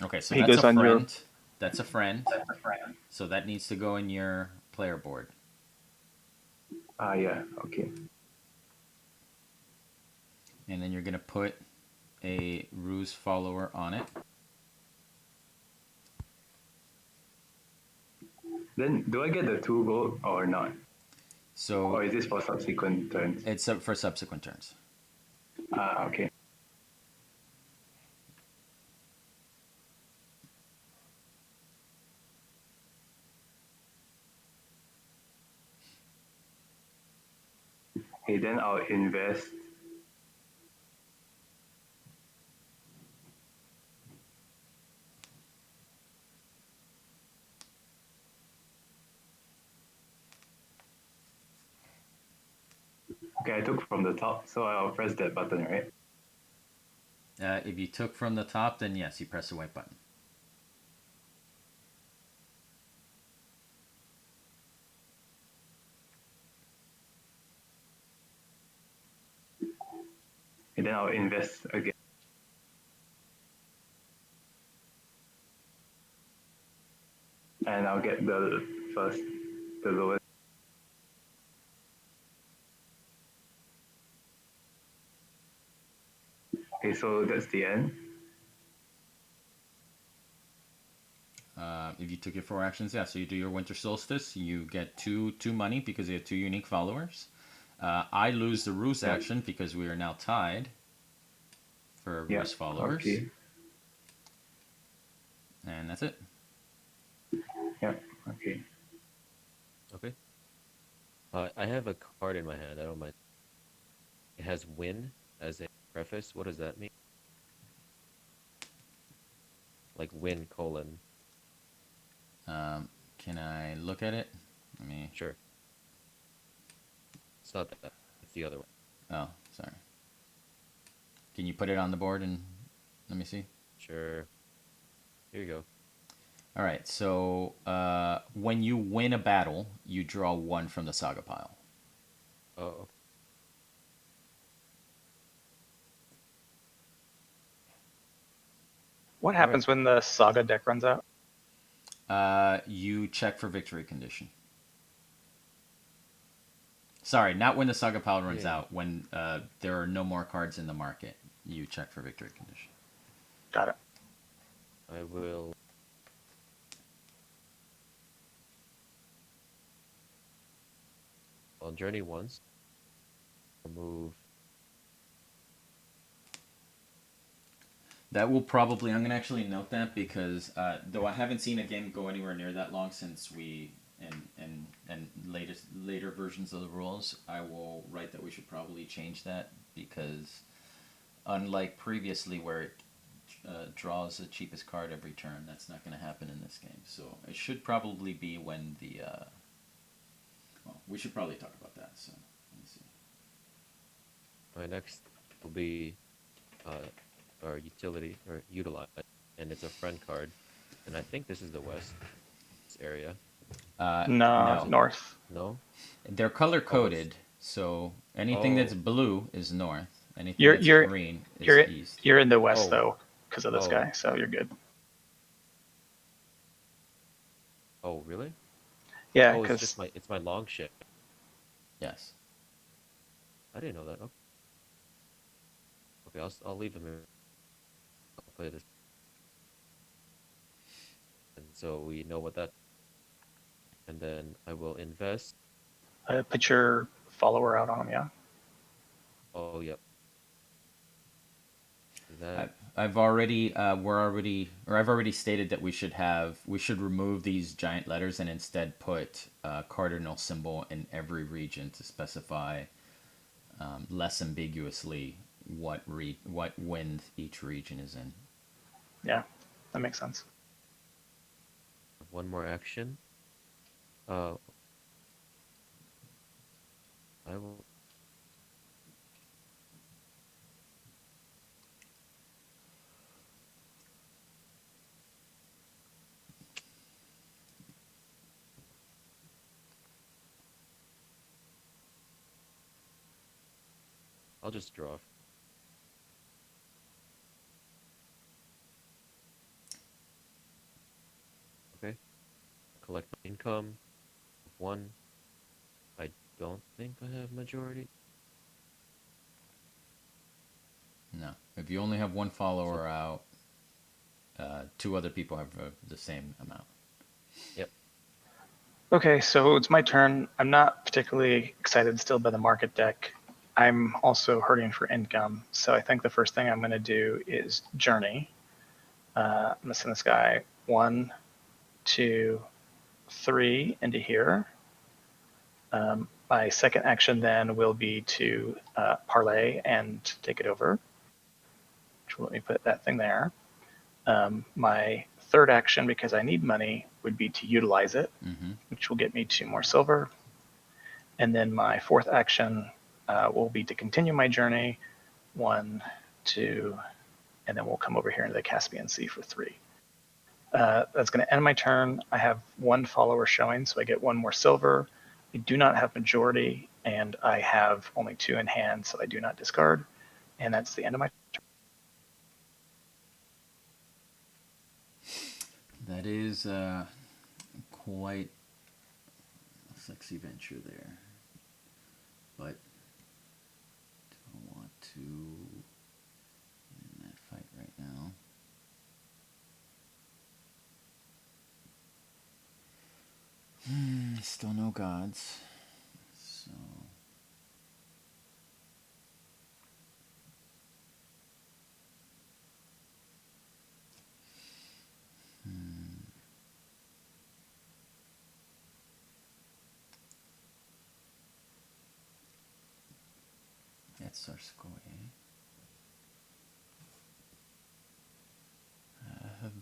Okay, so He that's a goes on your. friend. That's a friend. So that needs to go in your player board. Yeah. Okay. And then you're going to put a ruse follower on it. Then do I get the 2 gold or not? So Or is this for subsequent turns? it's up for subsequent turns. Okay. Okay, then I'll invest. Okay, I took from the top, so I'll press that button, right? If you took from the top, then yes, you press the white button. And then I'll invest again. And I'll get the lowest. Okay, so that's the end. If you took your 4 actions, yeah. So you do your winter solstice, you get two money because you have 2 unique followers. I lose the ruse Yeah. action because we are now tied for Yeah. ruse followers, Okay. and that's it. Yeah. Okay. Okay. I have a card in my hand. I don't mind. It has win as a preface. What does that mean? Like win colon. Can I look at it? Let me. Sure. It's not that. It's the other one. Oh, sorry. Can you put it on the board and let me see? Sure. Here you go. All right. So when you win a battle, you draw one from the saga pile. Oh, What all right. happens when the saga deck runs out? You check for victory condition. Sorry, not when the saga pile runs Yeah. out. When there are no more cards in the market, you check for victory condition. Got it. I will. I'll journey once. I'll move. That will probably. I'm gonna actually note that because though I haven't seen a game go anywhere near that long since we and later versions of the rules, I will write that we should probably change that because unlike previously where it draws the cheapest card every turn, that's not going to happen in this game. So it should probably be when the. Well, we should probably talk about that. So let me see. My next will be our utility or utilize, and it's a friend card, and I think this is the west area. No, No, north. No? they're color Oh, it's coded. So anything that's oh blue is north. Anything You're that's you're green is you're east. you're in the west oh though, because of this oh guy. So you're good. oh really? Yeah, Oh, because it's my long ship. Yes. I didn't know that. Okay, okay, I'll leave him here. I'll play this, and so we know what that. And then I will invest. put your follower out on him. Yeah. Oh, yep. I, That. I've already I've already stated that we should remove these giant letters and instead put a cardinal symbol in every region to specify less ambiguously what wind each region is in. Yeah, that makes sense. One more action. Uh, I will. I'll just draw. Okay. Collect my income. One. I don't think I have majority. No, if you only have one So, follower out, two other people have the same amount. yep. Okay, so it's my turn. I'm not particularly excited still by the market deck. I'm also hurting for income, so I think the first thing I'm going to do is journey. I'm going to send this guy 1, 2, 3 into here. My second action then will be to parlay and take it over, which will let me put that thing there. My third action, because I need money, would be to utilize it, Mm-hmm. which will get me 2 more silver. And then my fourth action will be to continue my journey, 1, 2, and then we'll come over here into the Caspian Sea for 3. That's going to end my turn. I have 1 follower showing, so I get 1 more silver. I do not have majority, and I have only 2 in hand, so I do not discard. And that's the end of my turn. That is quite a sexy venture there, but do I want to get in that fight right now? Still no gods, so that's our score. I have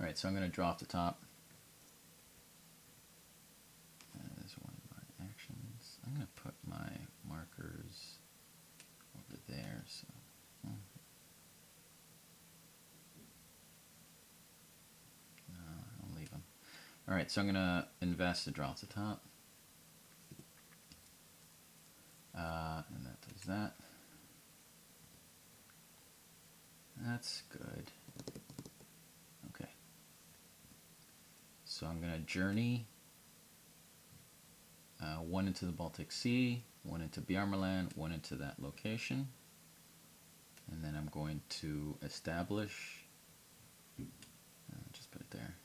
right, so I'm going to draw off the top. As one of my actions. I'm going to put my markers over there. So, no, I'll leave them. All right, so I'm going to invest to draw off the top. And that does that. That's good. Okay. So I'm going to journey one into the Baltic Sea, one into Bjarmaland, one into that location. And then I'm going to establish, just put it there.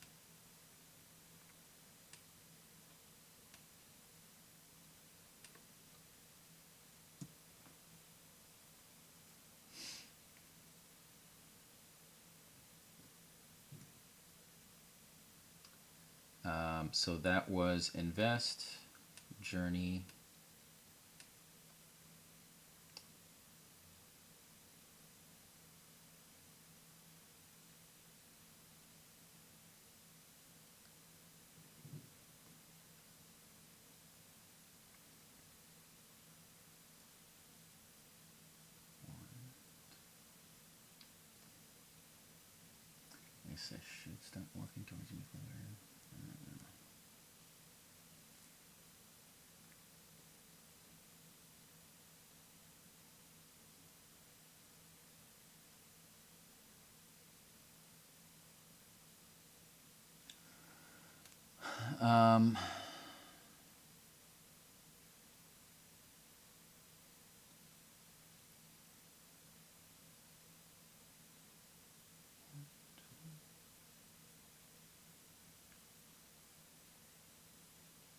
So that was invest, journey, I guess I should start working towards you further.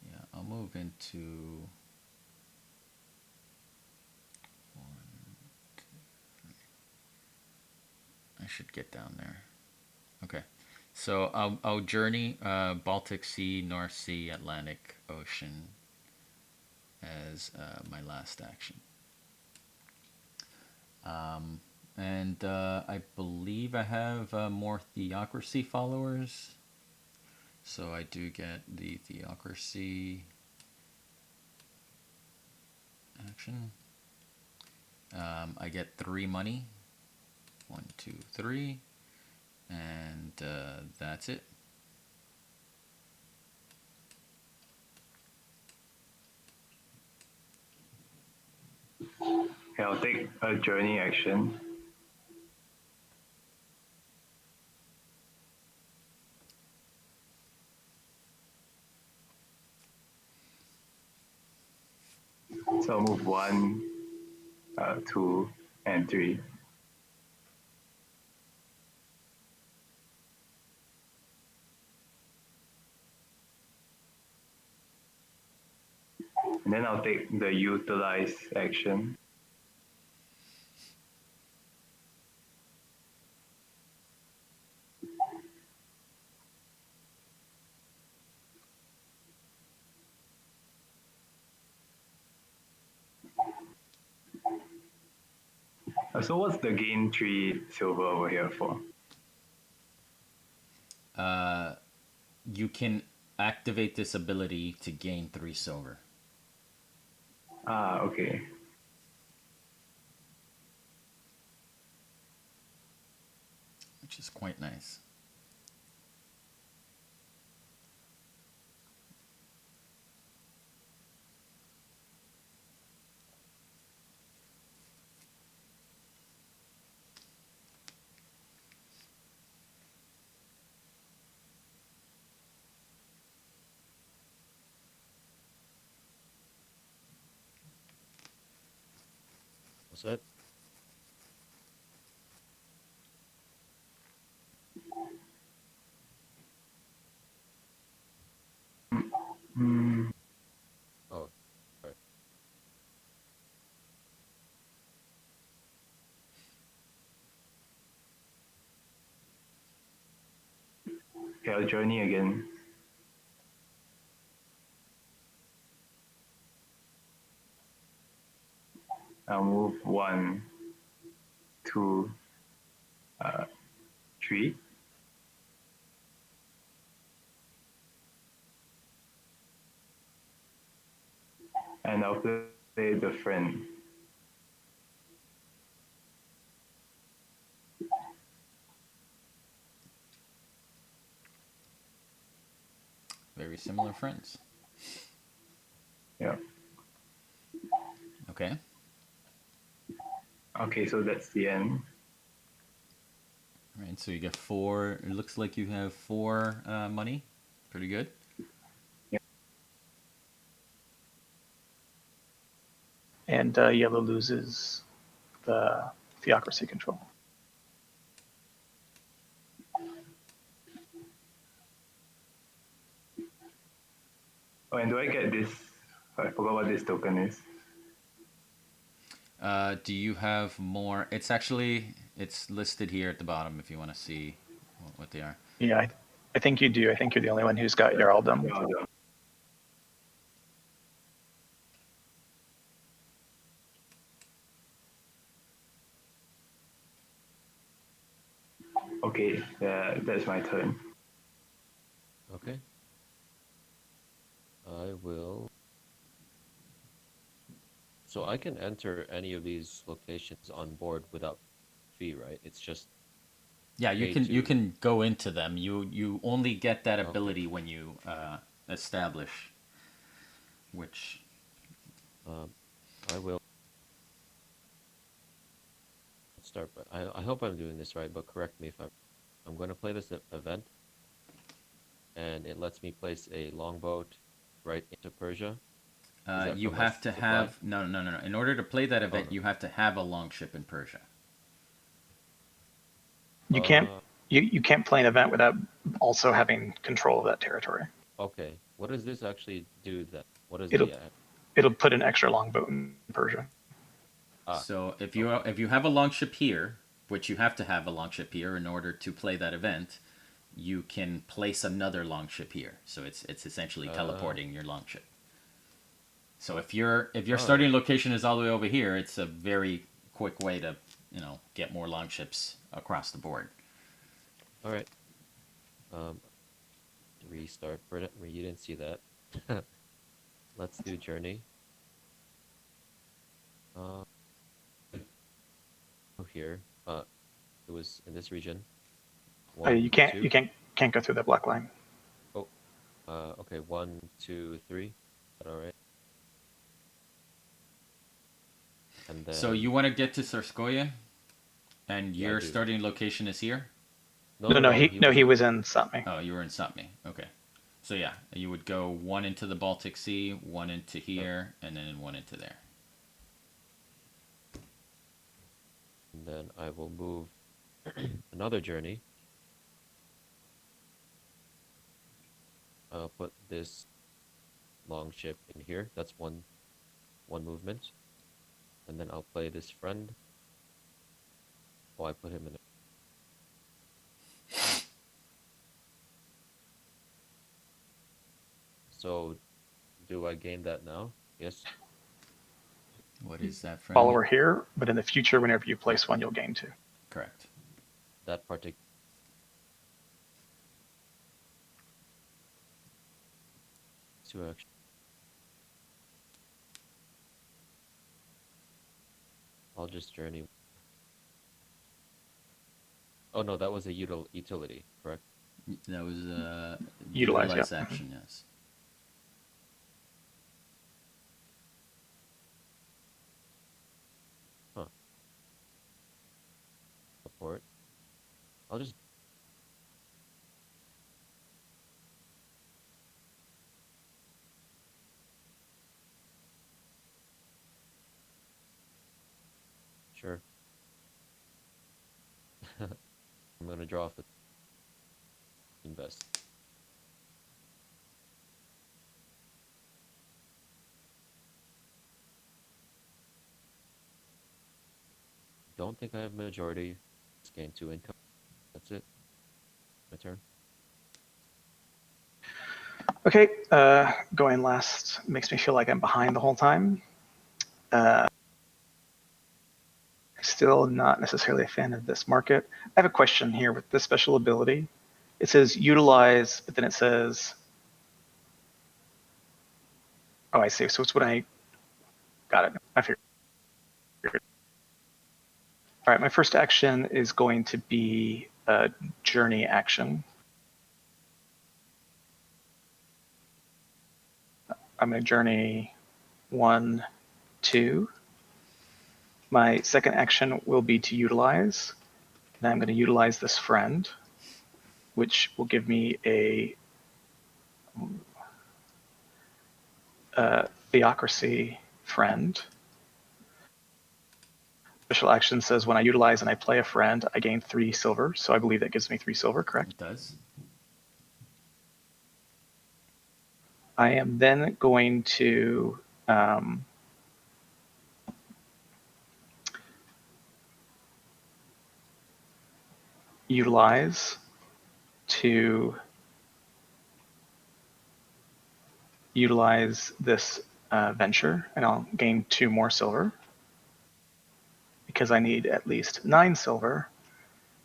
Yeah, I'll move into I should get down there. Okay. So I'll journey Baltic Sea, North Sea, Atlantic Ocean as my last action. And I believe I have more theocracy followers. So I do get the theocracy action. I get 3 money. 1, 2, 3. And that's it. Okay, I'll take a journey action. So I'll move 1, 2, and 3. And then I'll take the utilize action. So what's the gain 3 silver over here for? You can activate this ability to gain 3 silver. Ah, okay. Which is quite nice. What's that? Hmm. Oh, sorry. Okay, I'll journey again. I'll move 1, 2, 3. And I'll play the friend. Very similar friends. Yeah. Okay. Okay, so that's the end. All right. So you get 4. It looks like you have 4 money. Pretty good. And yellow loses the theocracy control. Oh, and do I get this? I forgot what this token is. Do you have more? It's listed here at the bottom if you want to see what they are. Yeah, I think you do. I think you're the only one who's got Jarldom. Yeah. Okay, that's my turn. Okay. I will. So I can enter any of these locations on board without fee, right? It's just Yeah, you pay can you to. can go into them. You only get that Okay. ability when you establish, which I will start. But I hope I'm doing this right, but correct me if I'm going to play this event, and it lets me place a longboat right into Persia. Is that you from my have to supply? have no. In order to play that Oh event, no. you have to have a longship in Persia. You can't Uh, you can't play an event without also having control of that territory. okay. What does this actually do then? What is It'll the it'll put an extra longboat in Persia. So okay. if you have a longship here, which you have to have a longship here in order to play that event, you can place another longship here. So it's essentially Uh, teleporting your longship. So if your all right. starting location is all the way over here, it's a very quick way to get more longships across the board. All right. Um, restart. You didn't see that. Let's do journey. Uh, here. It was in this region. You One, can't two. you can't go through the black line. Oh, okay. 1, 2, 3. Is that all right? And So then, you want to get to Sarskoye, and yeah, I your do. starting location is here. No, No, no, no, no. he He no was he in. was in Satmi. Oh, you were in Sapmi. Okay. So yeah, you would go 1 into the Baltic Sea, 1 into Yep. here, and then 1 into there. And then I will move another journey. I'll put this long ship in here. That's one movement. And then I'll play this friend. Oh, I put him in. So, do I gain that now? Yes. What is that friend again? Follower here, but in the future, whenever you place one, you'll gain 2. Correct. That particular. Two action. I'll just journey. Oh no, that was a utility, correct? That was a Utilize, utilize yeah. action, yes. Huh. Support. I'll just. Sure. I'm gonna draw off the invest. Don't think I have majority. Just gain 2 income. That's it. My turn. Okay, going last makes me feel like I'm behind the whole time. Still not necessarily a fan of this market. I have a question here with this special ability. It says utilize, but then it says, oh, I see. So it's when Got it. I figured. All right, my first action is going to be a journey action. I'm going to journey 1, 2. My second action will be to utilize. And I'm going to utilize this friend, which will give me a theocracy friend. Special action says when I utilize and I play a friend, I gain 3 silver. So I believe that gives me 3 silver, correct? It does. I am then going to utilize to utilize this venture, and I'll gain 2 more silver because I need at least 9 silver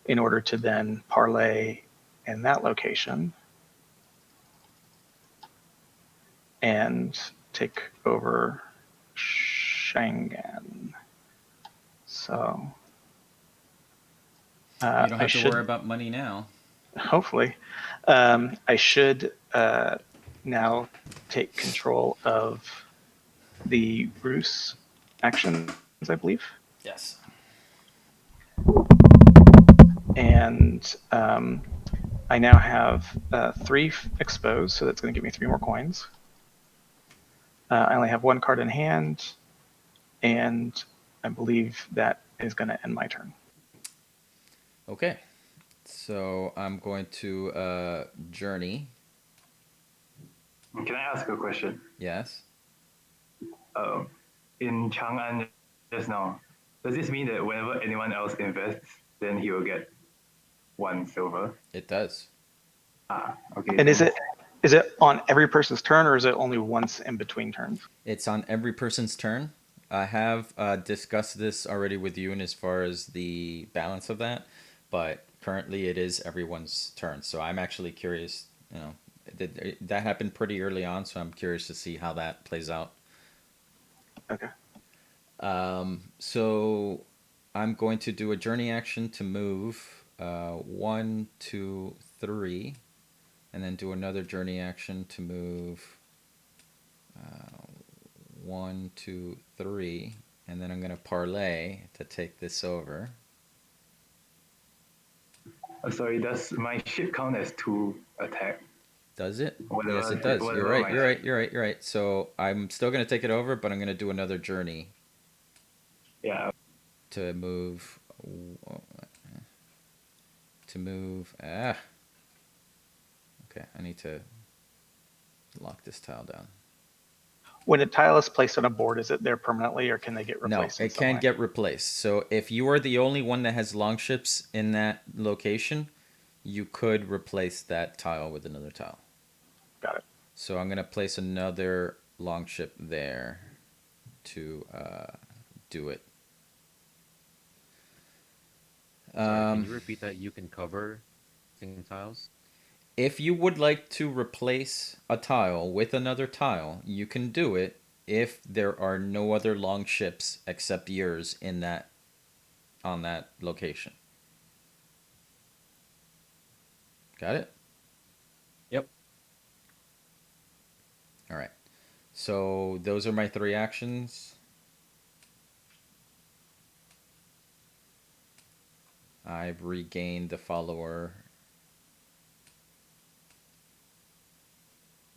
in order to then parlay in that location and take over Schengen. So You don't I have to should worry about money now. hopefully I should now take control of the Bruce actions, I believe. Yes. And I now have 3 exposed, so that's going to give me 3 more coins. I only have 1 card in hand, and I believe that is going to end my turn. Okay. So I'm going to journey. Can I ask a question? Yes. In Chang'an just now, does this mean that whenever anyone else invests, then he will get 1 silver? It does. Okay. And is thanks. it on every person's turn, or is it only once in between turns? It's on every person's turn. I have discussed this already with you, and as far as the balance of that, but currently it is everyone's turn. So I'm actually curious. You know, that happened pretty early on, so I'm curious to see how that plays out. Okay. So I'm going to do a journey action to move 1, 2, 3, and then do another journey action to move 1, 2, 3, and then I'm going to parlay to take this over. Sorry, does my ship count as 2 attack? Does it? Whatever, Yes, it does. You're whatever right. my You're right. You're right. You're right. So I'm still going to take it over, but I'm going to do another journey Yeah. to move. To move. Okay, I need to lock this tile down. When a tile is placed on a board, is it there permanently, or can they get No, replaced? it can get replaced. So if you are the only one that has longships in that location, you could replace that tile with another tile. Got it. So I'm going to place another longship there to do it. Sorry, can you repeat that? You can cover single tiles? If you would like to replace a tile with another tile, you can do it if there are no other longships except yours in that on that location. Got it? Yep. All right. So those are my 3 actions. I've regained the follower,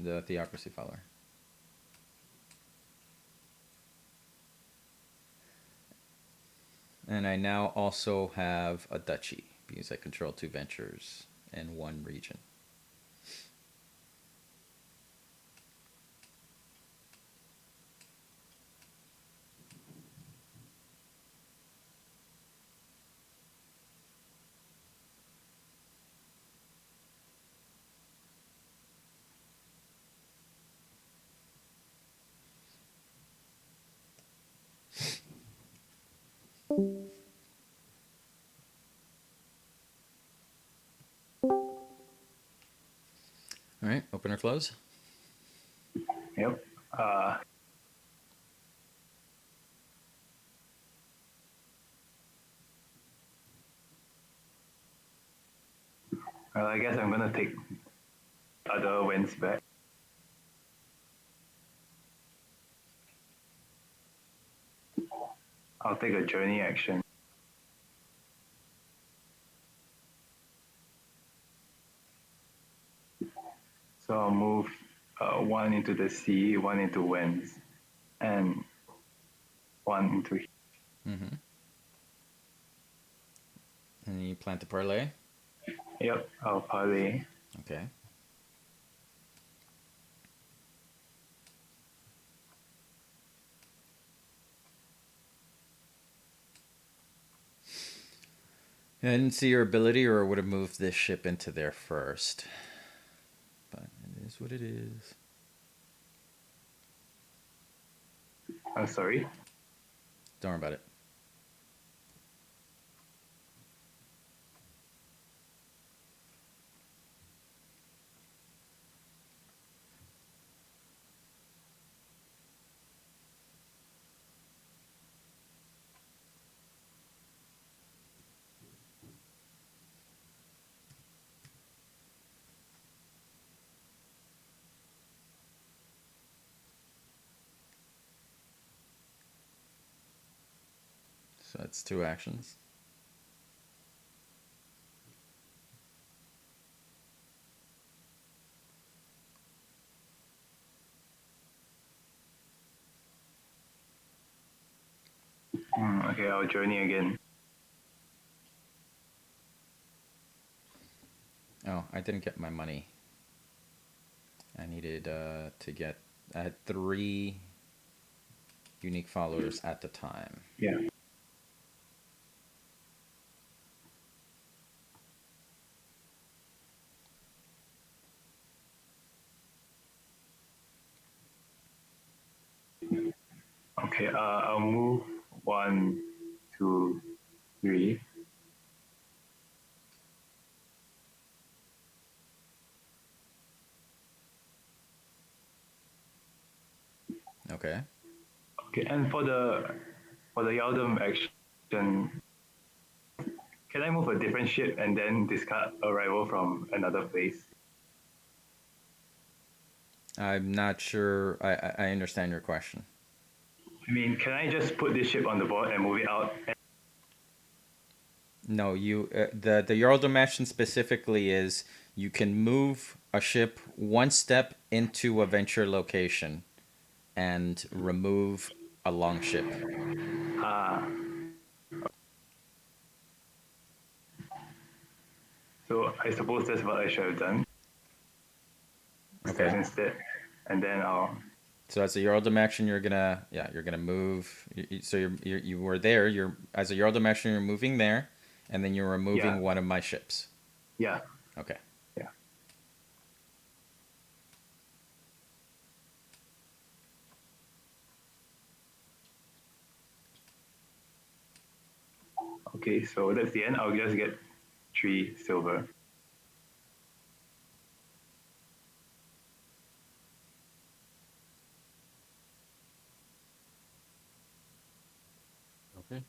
the theocracy follower. And I now also have a duchy because I control 2 ventures and 1 region. All right, open or close? Yep. Well, I guess I'm gonna take other wins back. I'll take a journey action. So I'll move one into the sea, one into winds, and one into. Mm-hmm. And you plan to parlay? Yep, I'll parlay. Okay. I didn't see your ability, or would have moved this ship into there first. But it is what it is. I'm sorry. Don't worry about it. So that's 2 actions. Okay, I'll journey again. Oh, I didn't get my money. I needed to get. I had 3 unique followers at the time. Yeah. Okay, I'll move 1, 2, 3. Okay. Okay, and for the Yaldum action, can I move a different ship and then discard a rival from another place? I'm not sure. I understand your question. I mean, can I just put this ship on the board and move it out? No, you. The Jarldom action specifically is you can move a ship 1 step into a venture location and remove a long ship. Ah, so I suppose that's what I should have done. Okay. Instead, and then I'll. So as a Jarldom action, you're gonna move. So you were there. You're as a Jarldom action, you're moving there, and then you're removing Yeah. one of my ships. Yeah. Okay. Yeah. Okay, so that's the end. I'll just get 3 silver. Okay.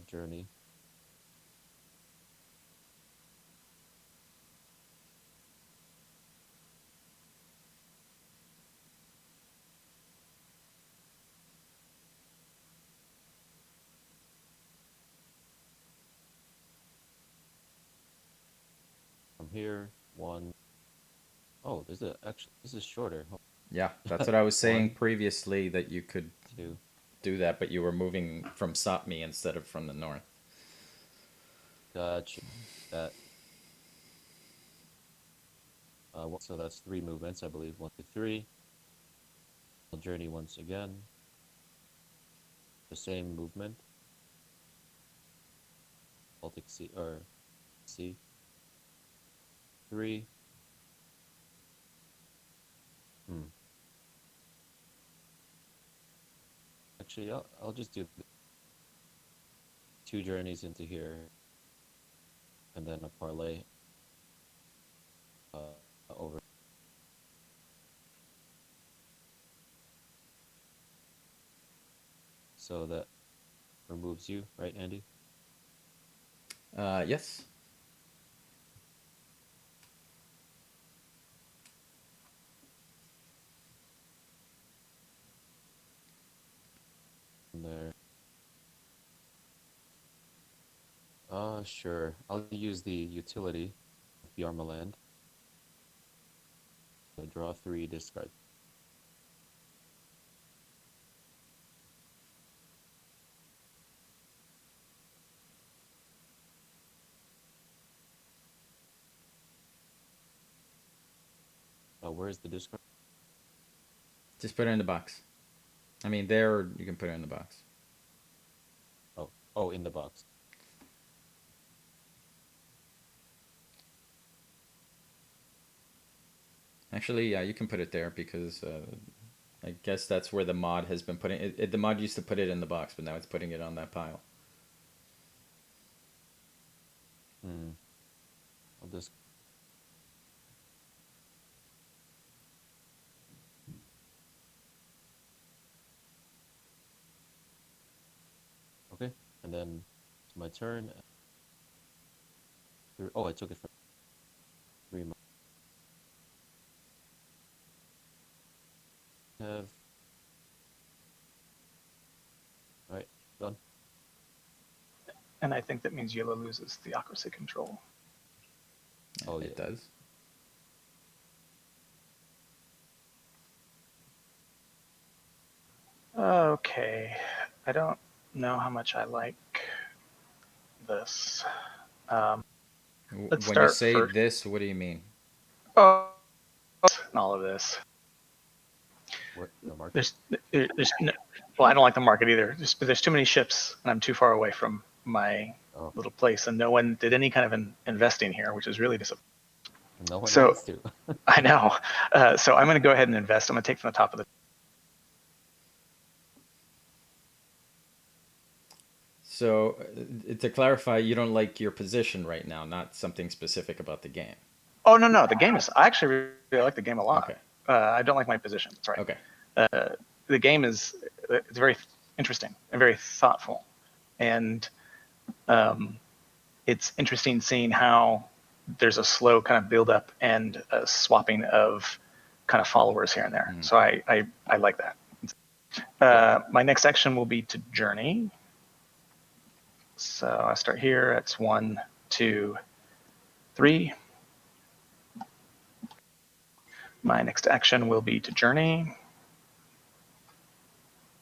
Journey. From here, 1. Oh, this is shorter. Yeah, that's what I was saying 1, previously, that you could 2. do that, but you were moving from Sapmi instead of from the north. Gotcha. That. So that's 3 movements, I believe. 1, 2, 3. I'll journey once again. The same movement. Baltic Sea or Sea. 3. Actually, I'll just do 2 journeys into here, and then a parlay over. So that removes you, right, Andy? Yes. From there. Sure. I'll use the utility of Yarmaland. Draw 3, discard. Where's the discard? Just put it in the box. I mean, there, you can put it in the box. Oh, in the box. Actually, yeah, you can put it there because I guess that's where the mod has been putting it. The mod used to put it in the box, but now it's putting it on that pile. Hmm. I'll just. Okay, and then it's my turn. Oh, I took it from 3. Have. All right, done. And I think that means yellow loses theocracy control. Oh, It yeah. does. Okay, I don't know how much I like this. Um, let's When you start say first. this, what do you mean? Oh, and all of this. What, the market? There's, there's no, well, I don't like the market either. There's too many ships, and I'm too far away from my Oh, little place, and no one did any kind of investing here, which is really disappointing. no one So wants to. I know. So I'm going to go ahead and invest. I'm going to take from the top of the. So, to clarify, you don't like your position right now, not something specific about the game. Oh no, the game is. I actually really like the game a lot. Okay. I don't like my position. That's right. Okay. The game is. It's very interesting and very thoughtful, and it's interesting seeing how there's a slow kind of build up and a swapping of kind of followers here and there. Mm. So I like that. My next action will be to journey. So I start here. That's 1, 2, 3. My next action will be to journey.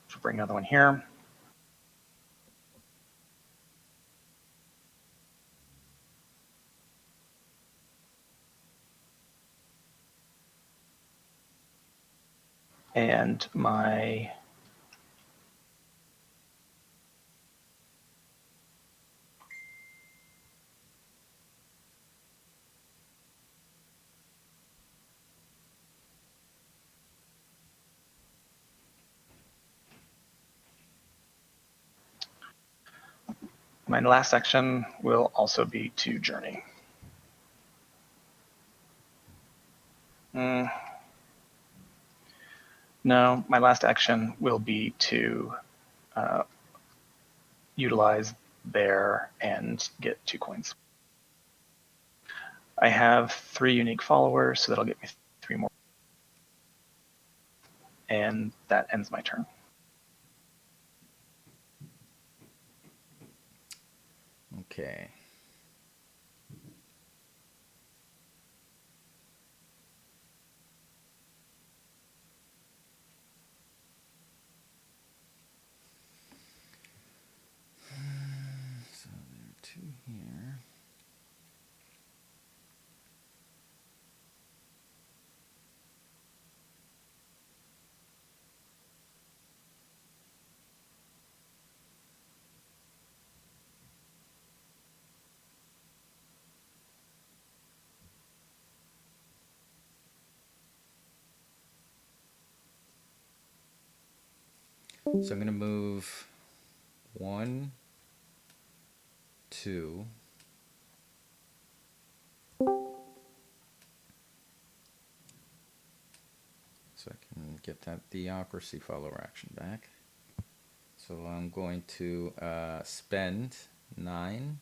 So bring another one here. And my last action will also be to journey. No, my last action will be to utilize there and get 2 coins. I have 3 unique followers, so that'll get me 3 more. And that ends my turn. Okay. So there are 2 here. So I'm going to move 1, 2. So I can get that theocracy follower action back. So I'm going to spend 9.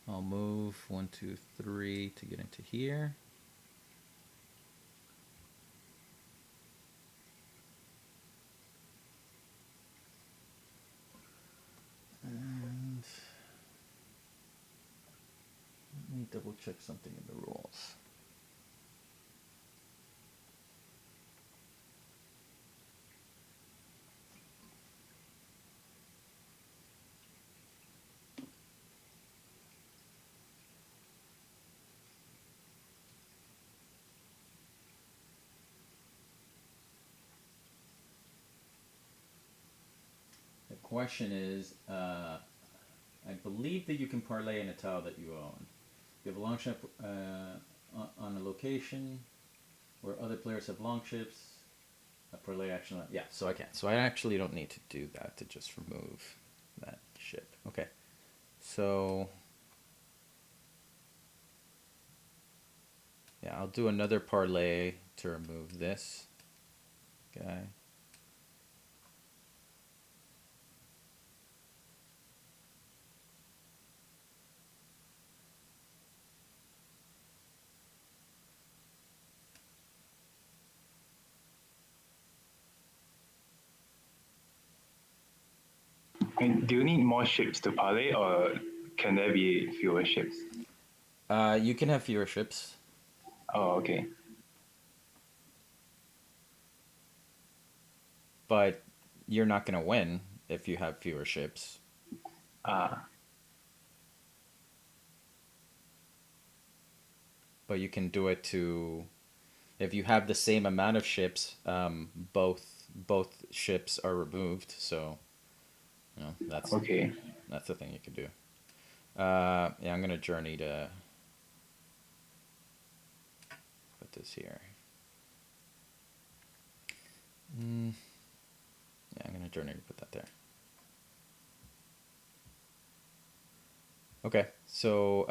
I'll move 1, 2, 3 to get into here. And let me double check something in the rules. The question is, I believe that you can parlay in a tile that you own. If you have a long ship on a location where other players have long ships, a parlay action. Yeah, so I can. So I actually don't need to do that to just remove that ship. Okay, so yeah, I'll do another parlay to remove this guy. And do you need more ships to parlay, or can there be fewer ships? You can have fewer ships. Oh, okay. But you're not going to win if you have fewer ships. Ah, But you can do it to, if you have the same amount of ships, both ships are removed. So, that's okay. the thing you can do. Yeah, I'm gonna journey to put this here. Yeah, I'm gonna journey to put that there. Okay, so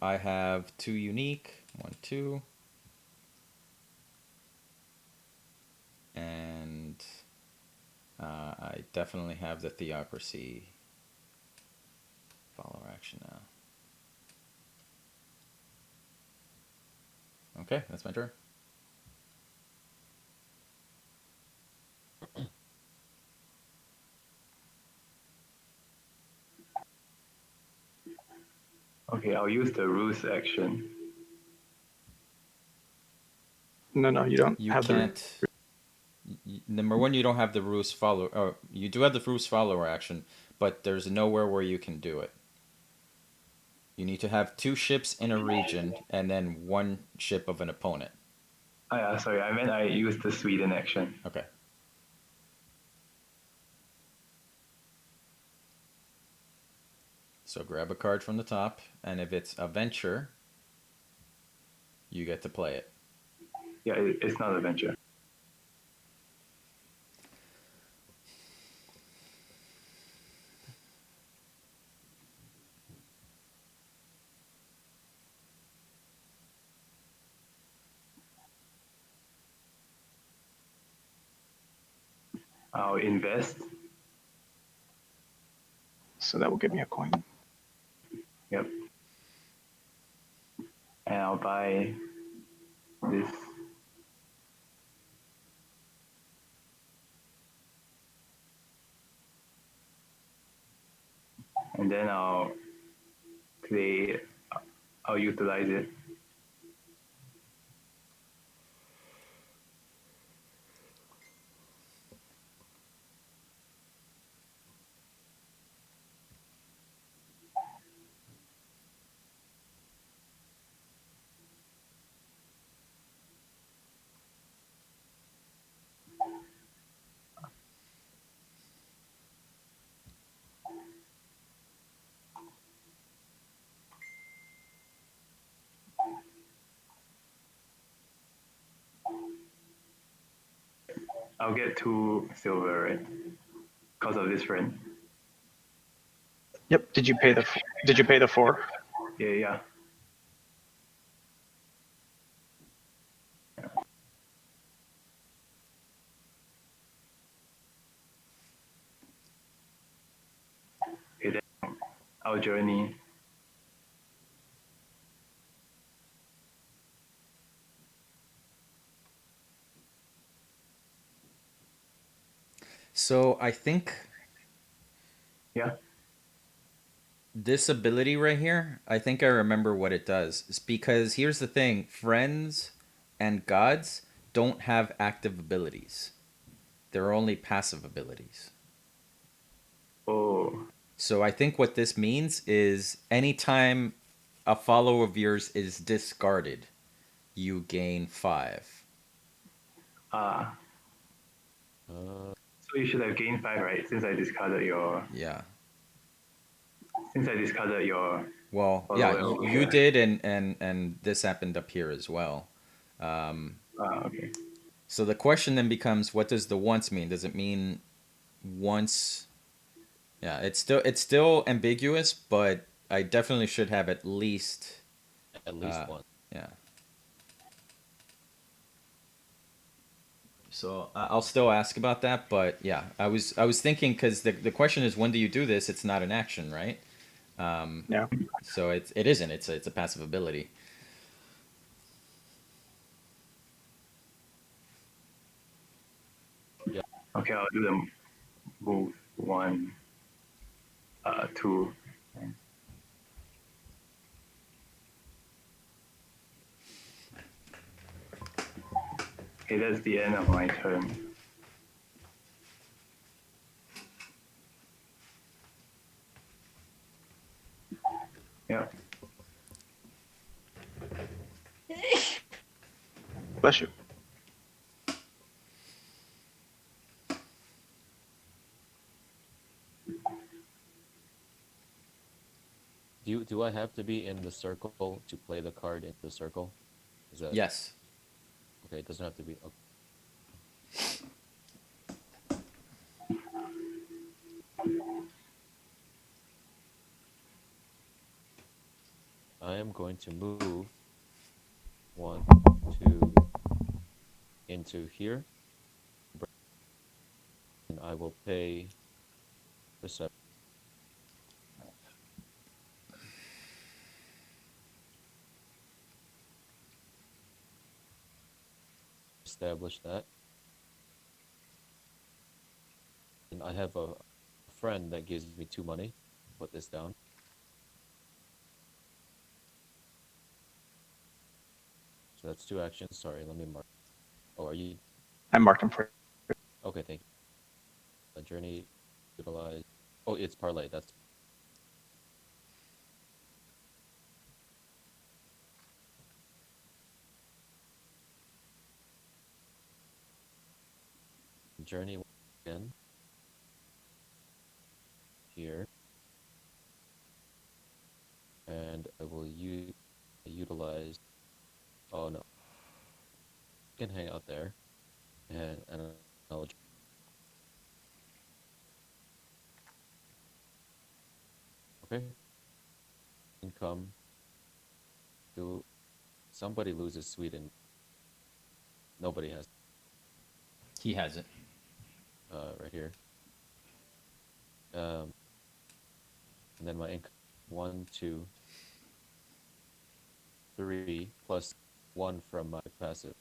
I have 2 unique, 1, 2, and I definitely have the theocracy follower action now. Okay, that's my turn. Okay, I'll use the ruse action. No, you don't You have can't. Number one, you don't have the Ruse follower. Or you do have the Ruse follower action, but there's nowhere where you can do it. You need to have 2 ships in a region and then 1 ship of an opponent. Sorry, I meant I used the Sweden action. Okay. So grab a card from the top, and if it's a venture, you get to play it. Yeah, it's not a venture. I'll invest. So that will give me a coin. Yep. And I'll buy this. and then play. I'll utilize it. I'll get 2 silver, right? Because of this friend. Yep. Did you pay the 4? Yeah, yeah. Okay, then our journey. So I think Yeah. this ability right here, I think I remember what it does. It's because here's the thing, friends and gods don't have active abilities. They're only passive abilities. Oh. So I think what this means is anytime a follow of yours is discarded, you gain 5. Ah. Uh, So you should have gained 5, right? Since I discarded your. Yeah. Since I discarded your Well, yeah, follower over you here. did, and this happened up here as well. Okay. So the question then becomes, what does the once mean? Does it mean once? Yeah, it's still ambiguous, but I definitely should have at least. at least Uh, one. yeah. So I'll still ask about that, but yeah, I was thinking because the question is when do you do this? It's not an action, right? Yeah. So it isn't. It's a passive ability. Yeah. Okay, I'll do the move 1, 2. Okay, that's the end of my turn. Yeah. Bless you. Do I have to be in the circle to play the card in the circle? Is that Yes. okay? It doesn't have to be. Okay. I am going to move 1, 2 into here, and I will pay perception. Establish that, and I have a friend that gives me 2 money. Put this down. So that's 2 actions. Sorry, let me mark. Oh, are you I marked him for you. okay? Thank you. A journey utilize. Oh, it's parlay. That's journey again here, and I will utilize. Oh no, you can hang out there, and I'll okay. Income. Do somebody loses Sweden? Nobody has. He has it. Right here. Um, and then my income 1, 2, 3 plus 1 from my passive.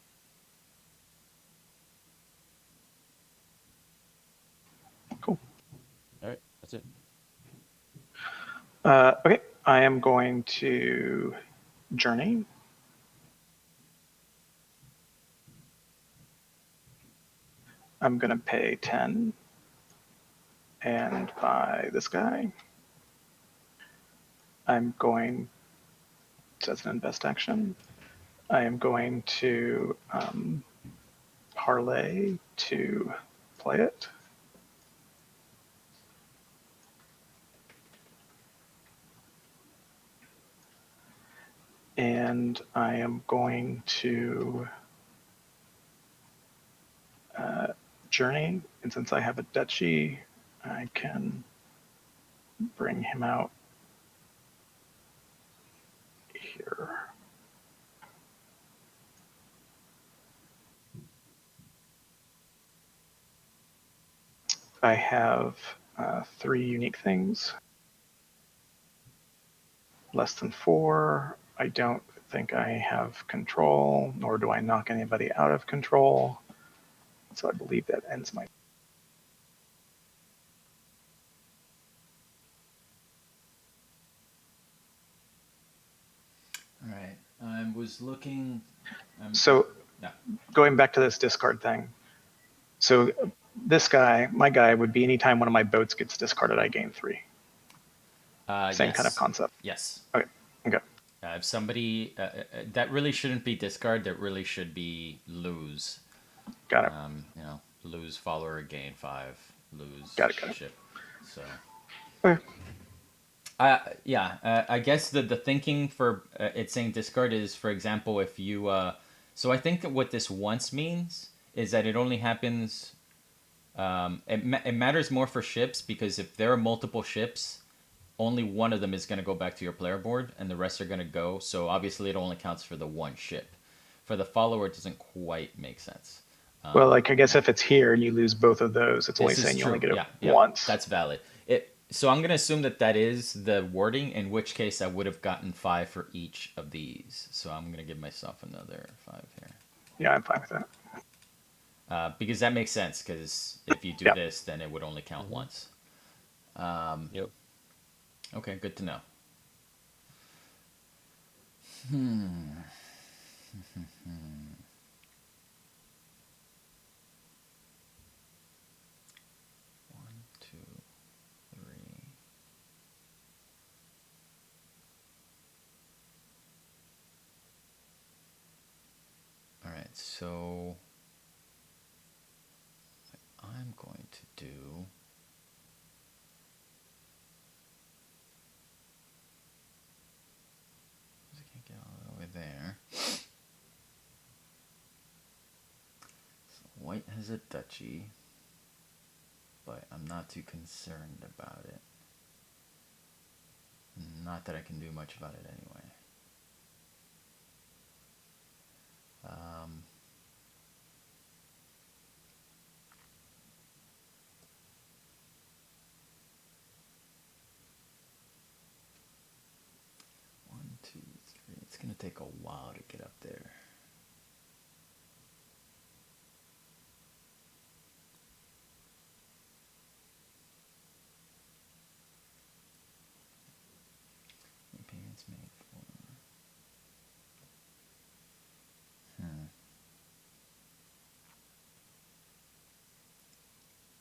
Cool. All right, that's it. Okay, I am going to journey. I'm going to pay 10 and buy this guy. I'm going, as an invest action, I am going to parlay to play it. And I am going to journey. And since I have a duchy, I can bring him out here. I have 3 unique things. Less than 4. I don't think I have control, nor do I knock anybody out of control. So I believe that ends my. All right. I was looking. So Yeah. going back to this discard thing. So this guy, my guy, would be anytime one of my boats gets discarded, I gain 3. Same Yes. kind of concept. Yes. Okay. Okay. If somebody that really shouldn't be discard, that really should be lose. Got it. Lose follower, gain 5, lose Got it. ship. So. Okay. I guess the thinking for it saying discard is, for example, if you. So I think that what this once means is that it only happens. It matters more for ships because if there are multiple ships, only one of them is going to go back to your player board and the rest are going to go. So obviously it only counts for the one ship. For the follower, it doesn't quite make sense. Well, like I guess if it's here and you lose both of those, it's only This is saying you only true. get it Yeah, once. that's valid. So I'm going to assume that is the wording, in which case I would have gotten 5 for each of these. So I'm going to give myself another 5 here. Yeah, I'm fine with that. Because that makes sense, because if you do this, then it would only count once. Yep. Okay, good to know. One, two, three. All right, so what I'm going to do. I can't get all the way there. So white has a duchy, but I'm not too concerned about it. Not that I can do much about it anyway. One, two, three. It's gonna take a while to get up there. Payments made for.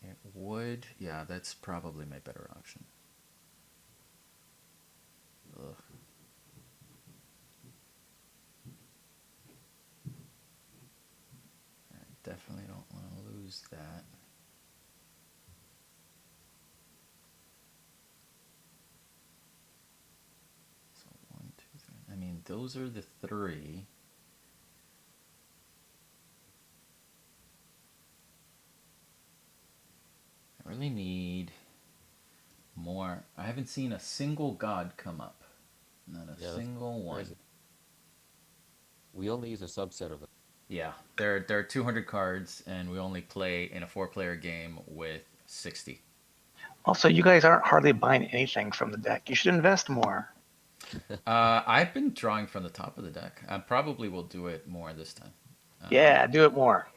It would. Yeah, that's probably my better option. Ugh. I definitely don't want to lose that. So 1, 2, 3. I mean, those are the 3. I really need more. I haven't seen a single god come up. Not a single one. Crazy. We only use a subset of it. Yeah, there are 200 cards, and we only play in a 4-player game with 60. Also, you guys aren't hardly buying anything from the deck. You should invest more. I've been drawing from the top of the deck. I probably will do it more this time. Yeah, do it more.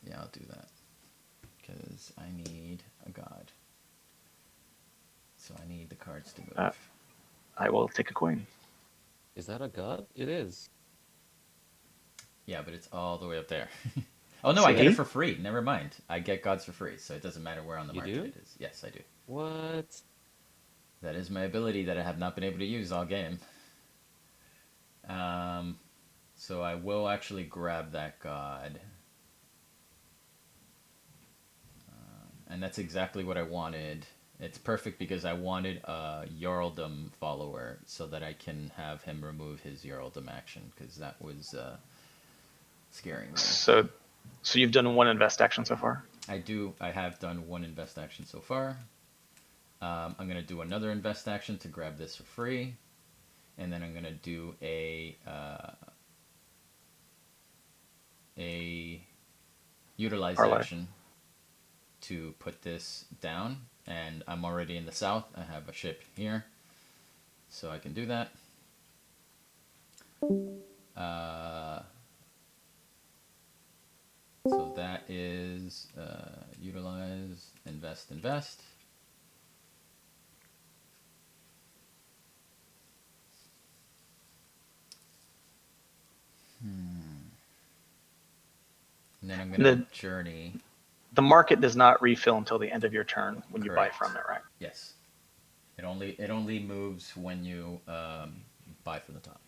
Yeah, I'll do that. because I need a god. So I need the cards to move. I will take a coin. Is that a god? It is. Yeah, but it's all the way up there. Oh no, I get it See? for free. Never mind. I get gods for free, so it doesn't matter where on the You market do? it is. Yes, I do. What? That is my ability that I have not been able to use all game. So I will actually grab that god. And that's exactly what I wanted. It's perfect because I wanted a Jarldom follower so that I can have him remove his Jarldom action because that was scaring me. So you've done one invest action so far? I have done one invest action so far. I'm going to do another invest action to grab this for free. And then I'm going to do a utilize Parlay. action to put this down. And I'm already in the south. I have a ship here. So I can do that. So that is utilize, invest, invest. And then I'm going to journey. The market does not refill until the end of your turn when you buy Correct. from it, right? Yes. It only moves when you buy from the top.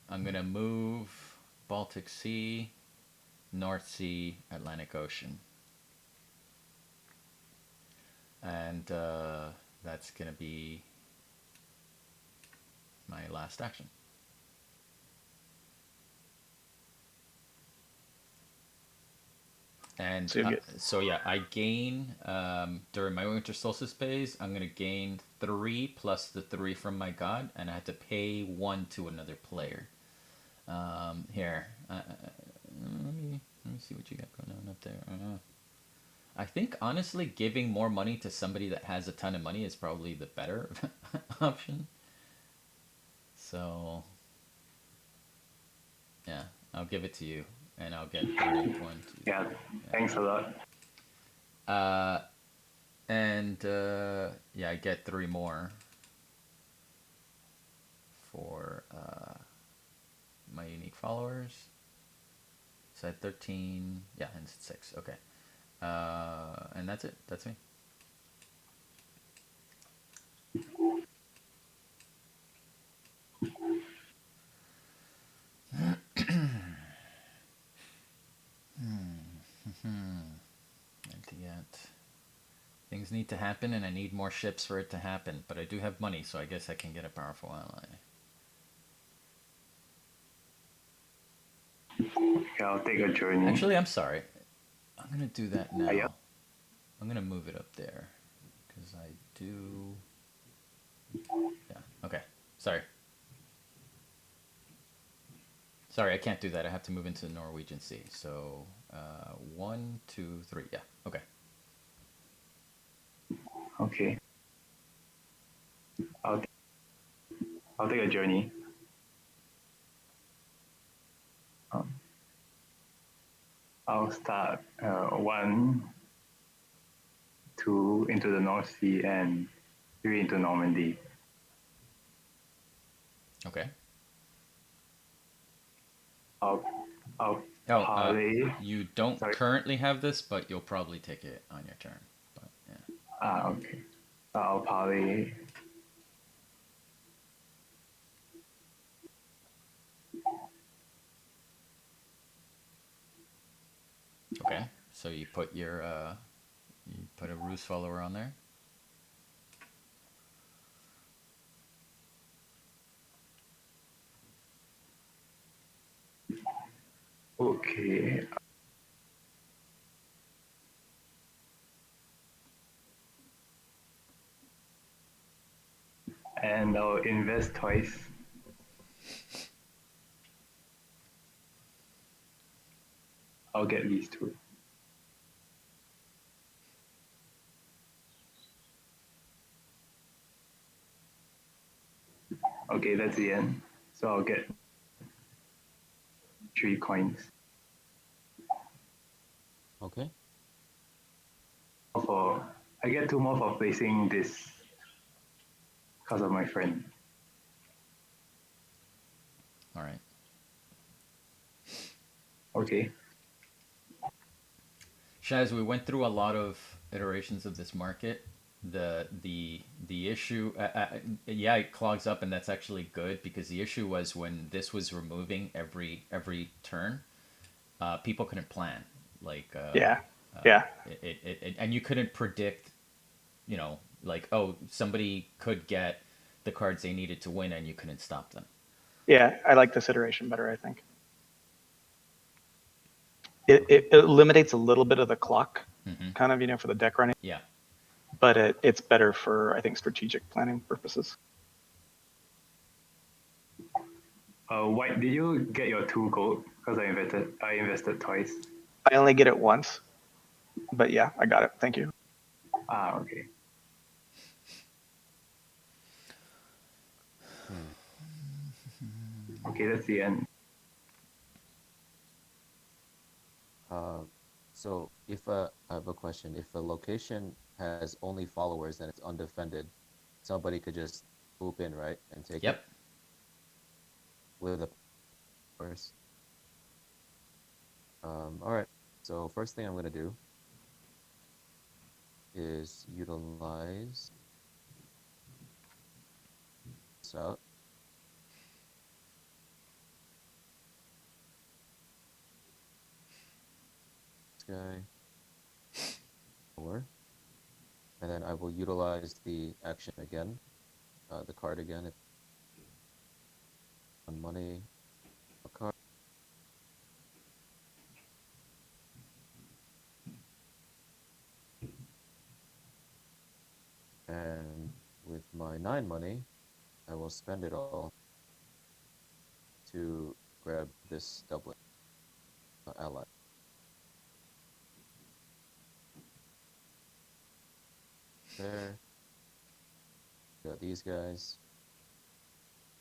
I'm gonna move Baltic Sea, North Sea, Atlantic Ocean, and that's gonna be my last action. And so yeah, I gain during my winter solstice phase. I'm gonna gain 3 plus the 3 from my god, and I have to pay 1 to another player. Here, let me see what you got going on up there. I think honestly, giving more money to somebody that has a ton of money is probably the better option. So yeah, I'll give it to you, and I'll get 3 1. Yeah, thanks a lot. And yeah, I get 3 more for my unique followers. So I had 13. Yeah, and 6. Okay. And that's it. That's me. And yet, things need to happen, and I need more ships for it to happen. But I do have money, so I guess I can get a powerful ally. Okay, I'll take a journey. Actually, I'm sorry. I'm gonna do that now. Yeah. I'm gonna move it up there because I do. Yeah. Okay. Sorry. Sorry, I can't do that. I have to move into the Norwegian Sea. So, 1, 2, 3. Yeah. Okay. Okay. I'll take a journey. I'll start 1, 2 into the North Sea and 3 into Normandy. Okay. I'll parlay. You don't currently have this, but you'll probably take it on your turn. But yeah. Okay. I'll parlay. Okay. So you put your you put a ruse follower on there. Okay. And I'll invest twice. I'll get these 2. Okay, that's the end. So I'll get 3 coins. Okay. I get 2 more for placing this because of my friend. All right. Okay. Shaz, we went through a lot of iterations of this market. The issue, yeah, it clogs up, and that's actually good because the issue was when this was removing every turn, people couldn't plan. Like, Yeah. Yeah. and you couldn't predict, like, oh, somebody could get the cards they needed to win, and you couldn't stop them. Yeah. I like this iteration better, I think. It eliminates a little bit of the clock, kind of, for the deck running, Yeah. but it's better for, I think, strategic planning purposes. White, did you get your 2 gold? Because I invested twice. I only get it once, but yeah, I got it. Thank you. Okay. Okay, that's the end. So if I have a question, if a location has only followers and it's undefended, somebody could just swoop in, right, and take it Yep. with a force. All right. So first thing I'm gonna do is utilize this out. This guy, and then I will utilize the action again, the card again. It's on money, a card, and with my 9 money, I will spend it all to grab this doublet ally. There, got these guys,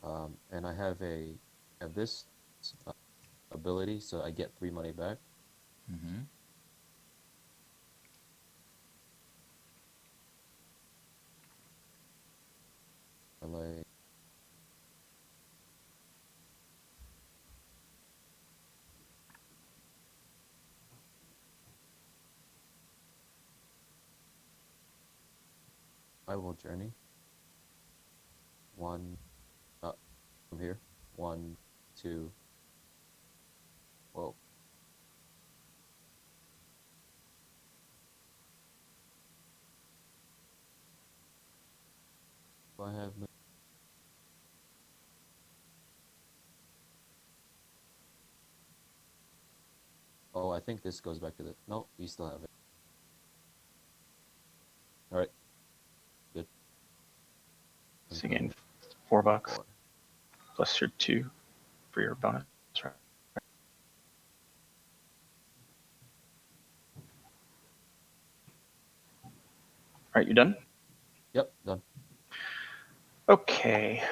and I have this uh, ability, so I get 3 money back. Mm-hmm. Like I will journey one from here. 1, 2. Whoa. Do I have? Oh, I think this goes back to the. No, we still have it. All right, good. So you gain $4 4. plus your 2 for your bonus. Right. All right, you done? Yep, done. Okay.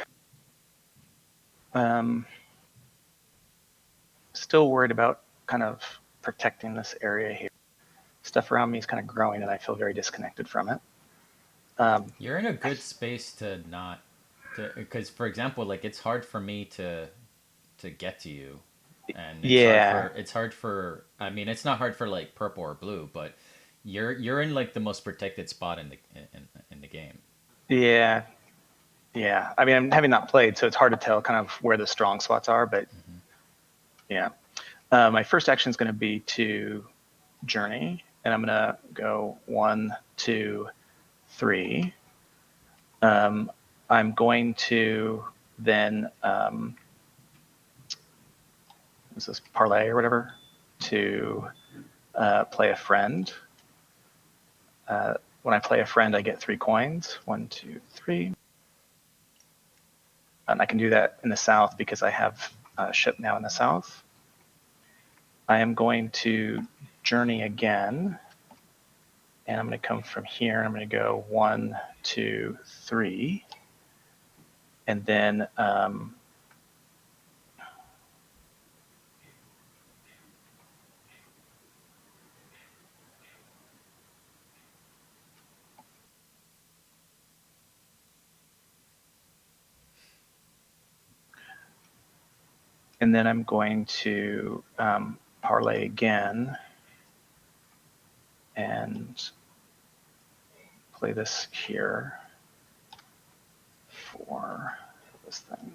Still worried about kind of protecting this area here. Stuff around me is kind of growing, and I feel very disconnected from it. You're in a good space to not, because for example, like it's hard for me to get to you, and Yeah. it's hard for. I mean, it's not hard for like purple or blue, but you're in like the most protected spot in the game. Yeah. Yeah. I mean, I'm having not played, so it's hard to tell kind of where the strong spots are, but yeah. My first action is going to be to journey, and I'm going to go 1, 2, 3. I'm going to then, is this parlay or whatever, to play a friend. When I play a friend, I get 3 coins. 1, 2, 3. And I can do that in the south because I have a ship now in the south. I am going to journey again, and I'm going to come from here. I'm going to go 1, 2, 3, and then And then I'm going to parlay again and play this here for this thing.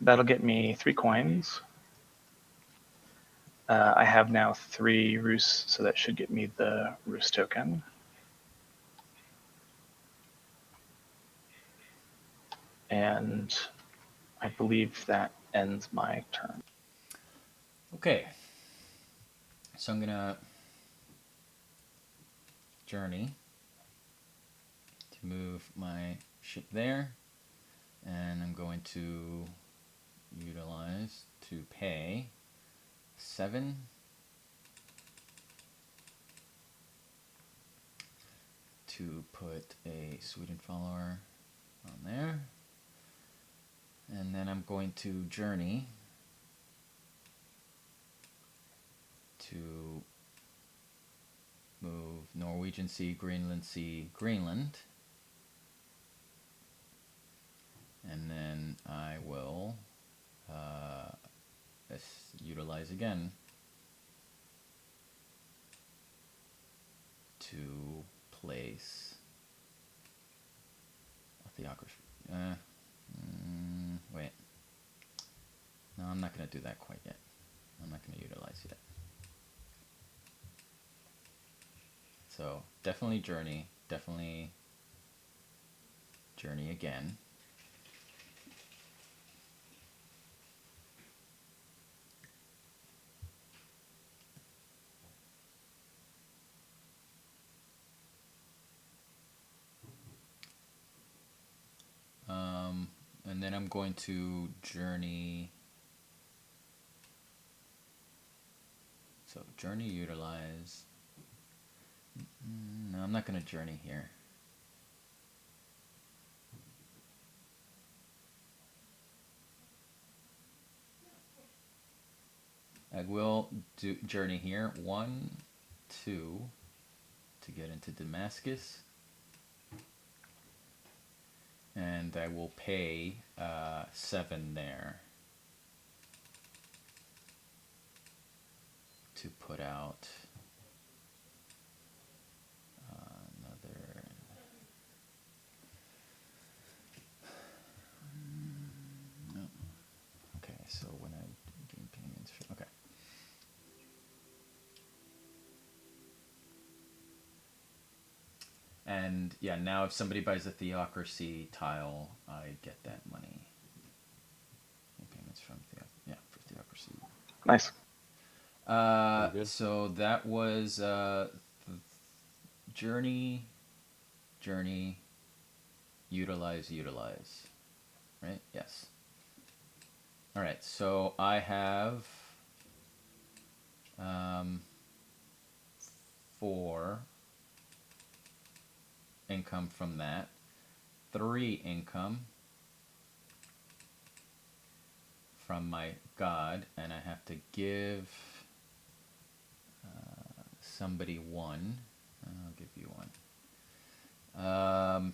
That'll get me 3 coins. I have now 3 roosts, so that should get me the roost token. And I believe that ends my turn. Okay. So I'm gonna journey to move my ship there, and I'm going to utilize to pay 7 to put a Sweden follower on there, and then I'm going to journey to move Norwegian Sea, Greenland, and then I will utilize again to place a theocracy. Wait. No, I'm not going to do that quite yet. I'm not going to utilize yet. So definitely journey again. And then I'm going to journey. So journey utilize. No, I'm not going to journey here. I will do journey here. 1, 2 to get into Damascus. And I will pay 7 there to put out another. No. Okay, so when I gain payments, okay. And yeah, now if somebody buys a theocracy tile, I get that money. Payments from for theocracy. Nice. So that was journey, utilize, right? Yes. All right. So I have 4 income from that, 3 income from my god, and I have to give somebody 1. I'll give you 1.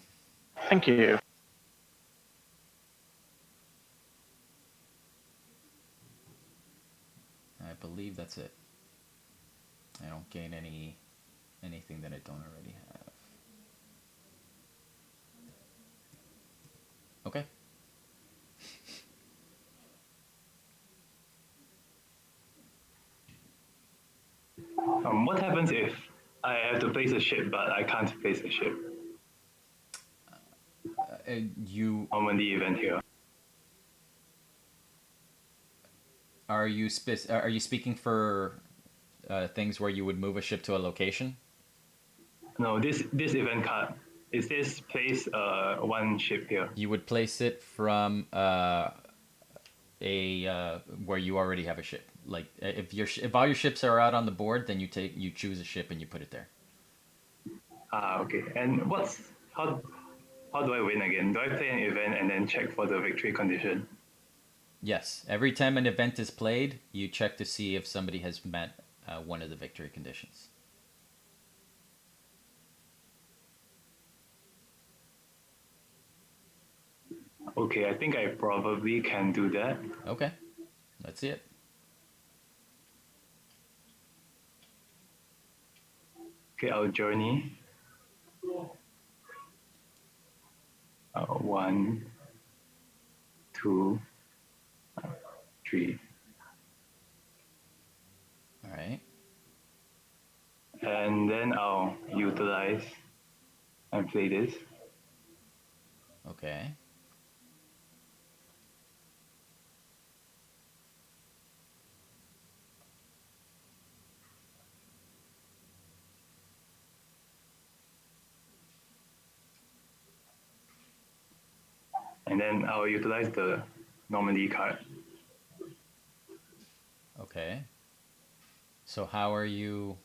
Thank you. I believe that's it. I don't gain anything that I don't already have. Okay. What happens if I have to place a ship, but I can't place a ship You on the event here? are you speaking for things where you would move a ship to a location? No, this event card. Is this place 1 ship here? You would place it from where you already have a ship. Like if all your ships are out on the board, then you choose a ship and you put it there. Okay. And how do I win again? Do I play an event and then check for the victory condition? Yes. Every time an event is played, you check to see if somebody has met one of the victory conditions. Okay, I think I probably can do that. Okay, let's see it. Okay, our journey. One, two, three. All right. And then I'll utilize and play this. Okay. And then I'll utilize the Normandy card. Okay. So how are you?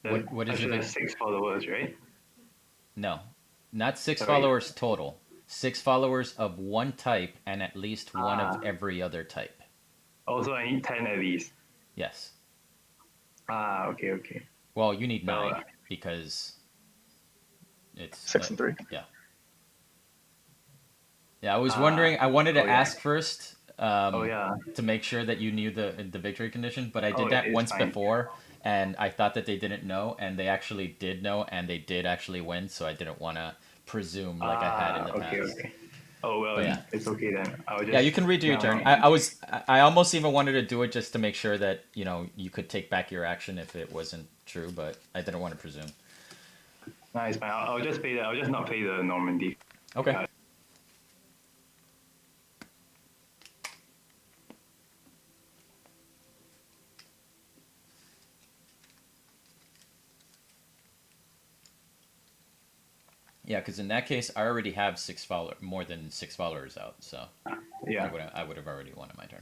Then What I is your should have big? 6 followers, right? No, not six Sorry. followers total. 6 followers of one type and at least one of Ah, every other type. also I need 10 at least. Yes. Ah, okay, okay. Well, you need Well, 9 because it's 6 and 3. yeah. Yeah, I was ah, wondering. I wanted oh to yeah, ask first oh yeah. to make sure that you knew the victory condition, but I Oh, did that it's once fine. before, and I thought that they didn't know, and they actually did know, and they did actually win. So I didn't want to presume like I had in Ah, the okay, past. okay. Oh well, But yeah, it's okay then. I'll yeah, you just can redo your no, turn. no. I almost even wanted to do it just to make sure that you could take back your action if it wasn't true, but I didn't want to presume. No, it's fine. I'll just play that. I'll just not play the Normandy Okay. card. Yeah, because in that case, I already have more than 6 followers out, so Yeah. I would have already won on my turn.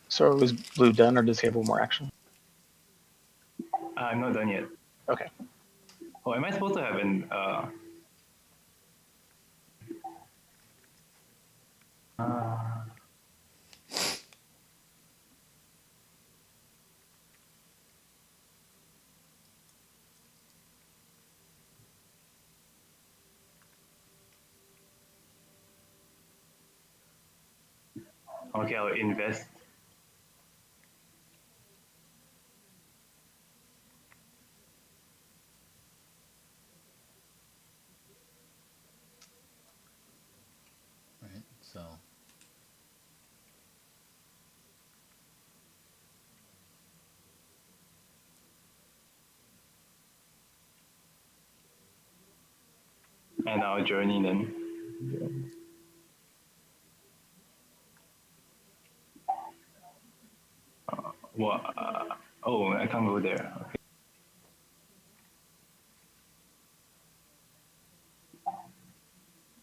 So is blue done, or does he have one more action? I'm not done yet. Okay. Oh, am I supposed to have an uh, okay, I'll invest. Right. So And our journey then. What? Oh, I can't go there. Okay.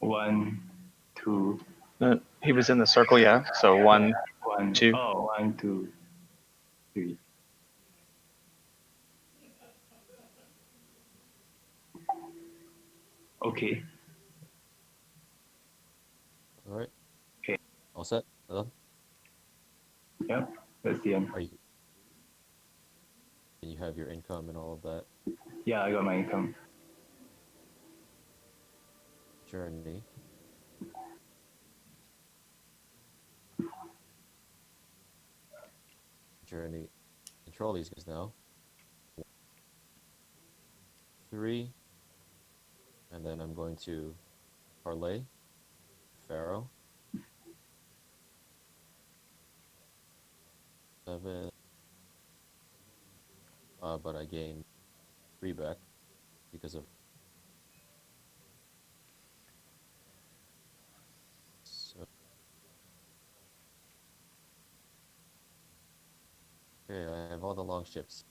One, two, He was in the circle, yeah. So one, one. 2. Oh, 1, 2, 3. Okay. All right. Okay. All set? Done? Yep. That's the end. Are you? And you have your income and all of that. Yeah, I got my income. Journey. Journey. Control these guys now. 3. And then I'm going to parlay. Pharaoh. 7. But I gain 3 back because of. So, okay, I have all the long ships.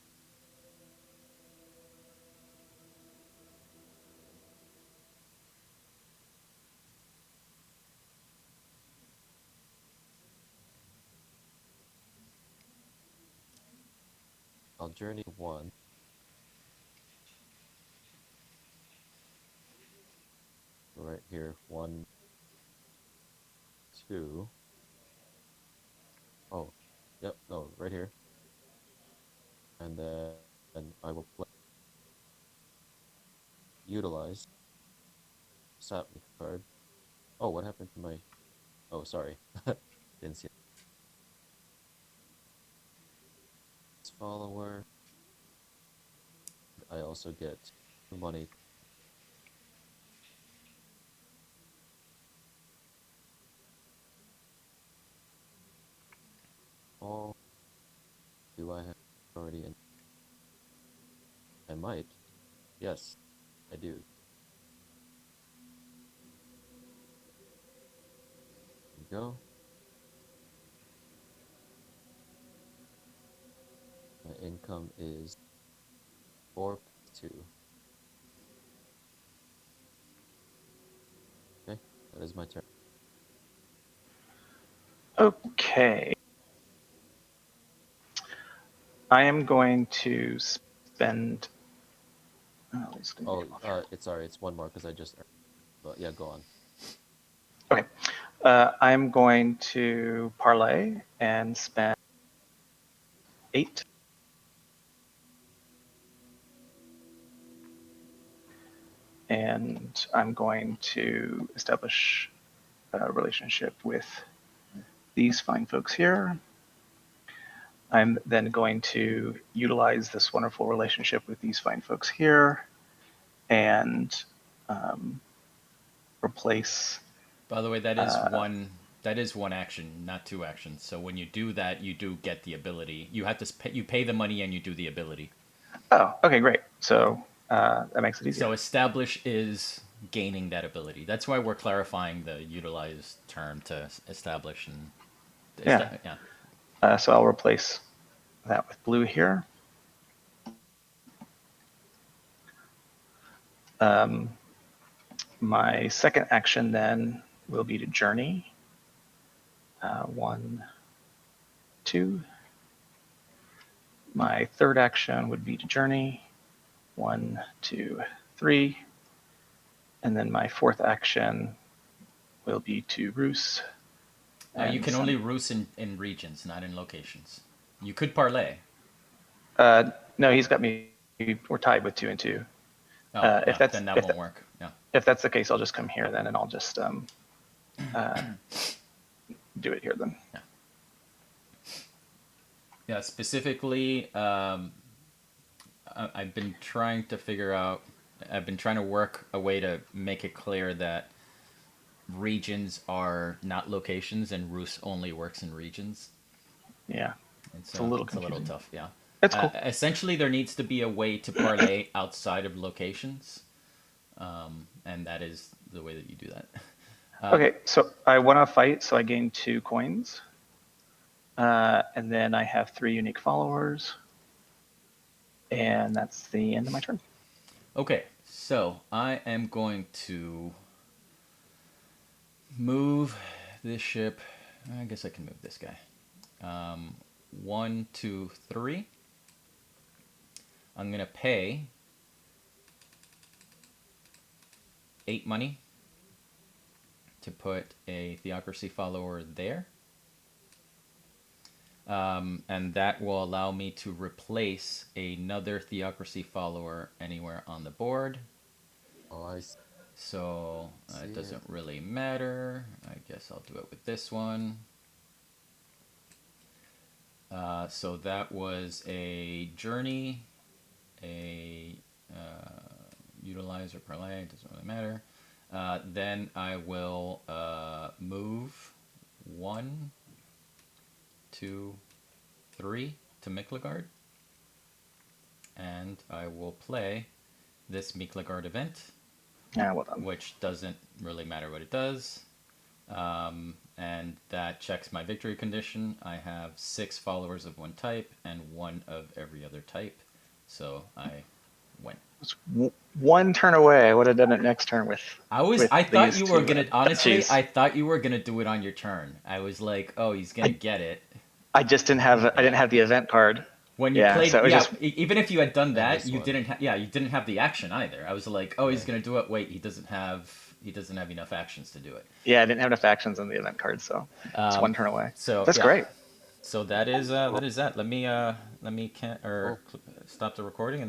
I'll I'll journey 1. Right here, 1, 2. Oh, yep, no, right here. And then I will utilize Sapnik card. Oh, what happened to my... Oh, sorry. Didn't see it. Follower. I also get money. Oh, do I have already in? I might. Yes, I do. There we go. My income is 4.2. Okay, that is my turn. Okay. I am going to spend. Oh, it's sorry, it's one more because I just earned. But yeah, go on. Okay. I'm going to parlay and spend 8. And I'm going to establish a relationship with these fine folks here. I'm then going to utilize this wonderful relationship with these fine folks here and replace. By the way, that is one. That is one action, not 2 actions. So when you do that, you do get the ability. You have to you pay the money and you do the ability. Oh, okay, great. So that makes it easier. So establish is gaining that ability. That's why we're clarifying the utilized term to establish and yeah. So I'll replace that with blue here. My second action then will be to journey. 1, 2. My third action would be to journey. 1, 2, 3. And then my fourth action will be to roost. You can only roost in regions, not in locations. You could parlay. No, he's got me. We're tied with 2 and 2. Oh, then that won't work. Yeah. If that's the case, I'll just come here then, and I'll just do it here then. Yeah. Yeah. Specifically, I've been trying to figure out. I've been trying to work a way to make it clear that regions are not locations, and roost only works in regions. Yeah. It's a little confusing. a little tough. Yeah. It's cool. Essentially, there needs to be a way to parlay outside of locations, and that is the way that you do that. Okay, so I want to fight, so I gain 2 coins. And then I have 3 unique followers. And that's the end of my turn. Okay, so I am going to move this ship. I guess I can move this guy. 1, 2, 3. I'm going to pay 8 money to put a theocracy follower there. And that will allow me to replace another theocracy follower anywhere on the board. Oh, I see. So it doesn't really matter. I guess I'll do it with this one. So that was a journey, a utilize or parlay, it doesn't really matter. Then I will move 1, 2, 3 to Miklegard. And I will play this Miklegard event, well done. which doesn't really matter what it does. And that checks my victory condition. I have 6 followers of one type and 1 of every other type. So I win. It's 1 turn away. I would have done it next turn with. I thought you were gonna honestly. Jeez. I thought you were gonna do it on your turn. I was like, oh, he's gonna get it. I just didn't have. I didn't have the event card. when you Yeah, played, so it was just even if you had done that, this you one. didn't you didn't have the action either. I was like, oh, he's gonna do it. Wait, he doesn't have enough actions to do it. yeah, I didn't have enough actions in the event card, so it's one turn away. So That's yeah, great. so that is that. Let me stop the recording.